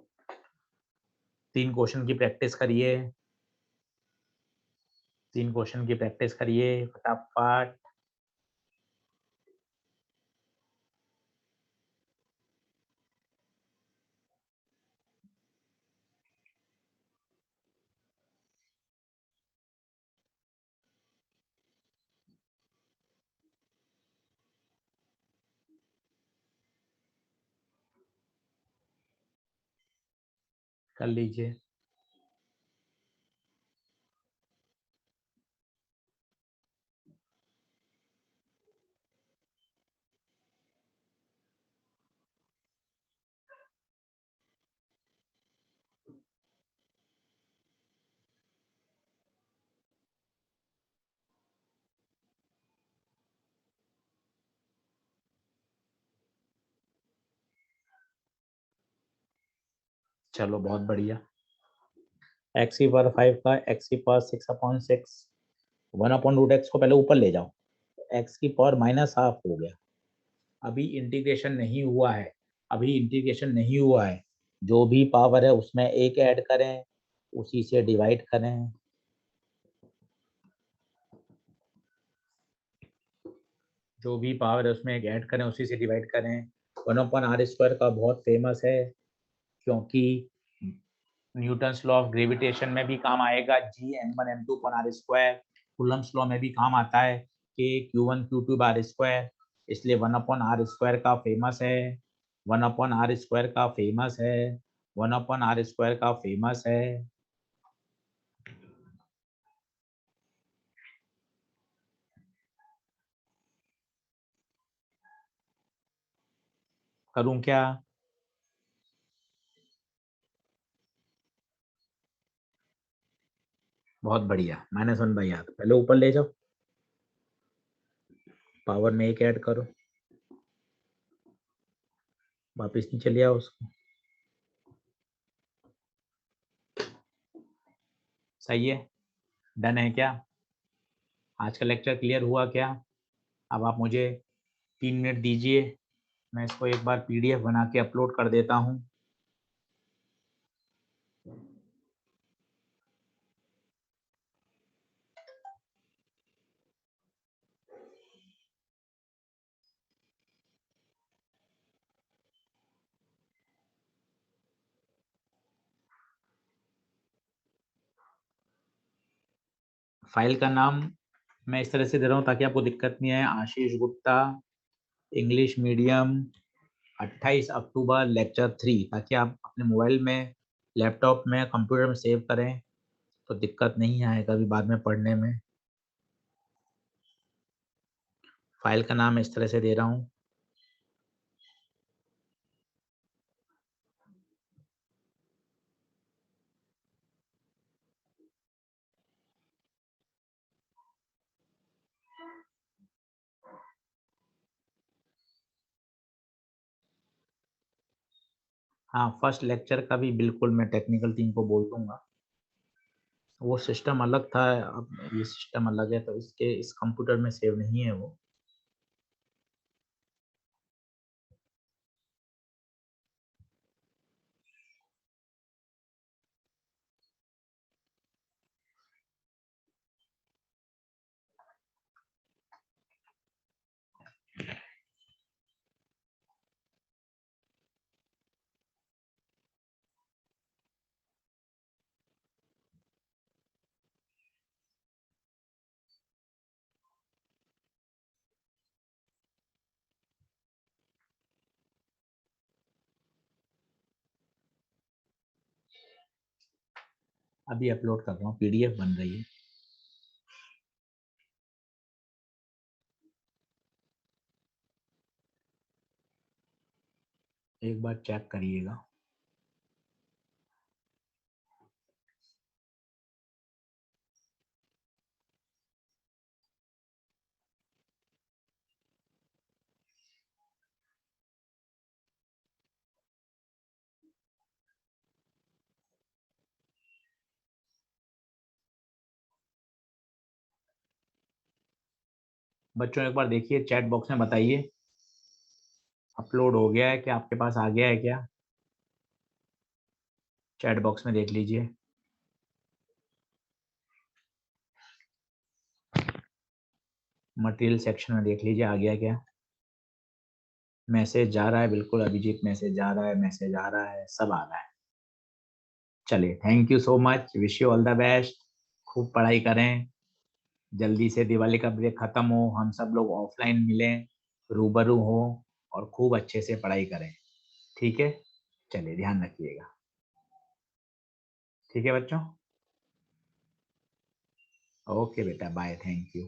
तीन क्वेश्चन की प्रैक्टिस करिए, तीन क्वेश्चन की प्रैक्टिस करिए फटाफट। कर लीजिए। चलो बहुत बढ़िया। एक्स की पावर फाइव का एक्स की power six upon six, one upon root x को पहले ऊपर ले जाओ, एक्स की पावर माइनस हाफ हो गया। अभी इंटीग्रेशन नहीं हुआ है, अभी इंटीग्रेशन नहीं हुआ है, जो भी पावर है उसमें एक ऐड करें, उसी से डिवाइड करें। जो भी पावर है उसमें एक ऐड करें, उसी से डिवाइड करें। वन अपॉन आर स्क्वायर का बहुत फेमस है, क्योंकि न्यूटन्स लॉ ऑफ ग्रेविटेशन में भी काम आएगा, G m one m two upon r square. Coulomb's law में भी काम आता है कि क्यू वन क्यू टू बार स्क्वायर, इसलिए वन अपॉन आर स्क्वायर का फेमस है, वन अपॉन आर स्क्वायर का फेमस है, वन अपॉन आर स्क्वायर का फेमस है। करूं क्या? बहुत बढ़िया, -1/8 पहले ऊपर ले जाओ, पावर में 1 ऐड करो, वापस नीचे ले आओ उसको। सही है, डन है क्या? आज का लेक्चर क्लियर हुआ क्या? अब आप मुझे 3 मिनट दीजिए, मैं इसको एक बार पीडीएफ बना के अपलोड कर देता हूँ। फाइल का नाम मैं इस तरह से दे रहा हूँ ताकि आपको दिक्कत नहीं आए, आशीष गुप्ता इंग्लिश मीडियम 28 अक्टूबर लेक्चर 3, ताकि आप अपने मोबाइल में, लैपटॉप में, कंप्यूटर में सेव करें तो दिक्कत नहीं आए कभी बाद में पढ़ने में। फाइल का नाम इस तरह से दे रहा हूँ। हाँ, फर्स्ट लेक्चर का भी बिल्कुल मैं टेक्निकल टीम को बोल दूंगा। वो सिस्टम अलग था, अब ये सिस्टम अलग है तो इसके इस कंप्यूटर में सेव नहीं है वो। अभी अपलोड कर रहा हूँ, पीडीएफ बन रही है। एक बार चेक करिएगा। बच्चों एक बार देखिए चैट बॉक्स में, बताइए अपलोड हो गया है क्या, आपके पास आ गया है क्या? चैट बॉक्स में देख लीजिए। मटेरियल सेक्शन में देख लीजिए आ गया क्या? मैसेज जा रहा है, बिल्कुल अभिजीत मैसेज जा रहा है, मैसेज आ रहा है, सब आ रहा है। चलिए, thank you so much, wish you all the best. खूब पढ़ाई करें, जल्दी से दिवाली का ब्रेक खत्म हो, हम सब लोग ऑफलाइन मिलें, रूबरू हो और खूब अच्छे से पढ़ाई करें। ठीक है, चलिए ध्यान रखिएगा। ठीक है बच्चों, ओके बेटा, बाय, थैंक यू।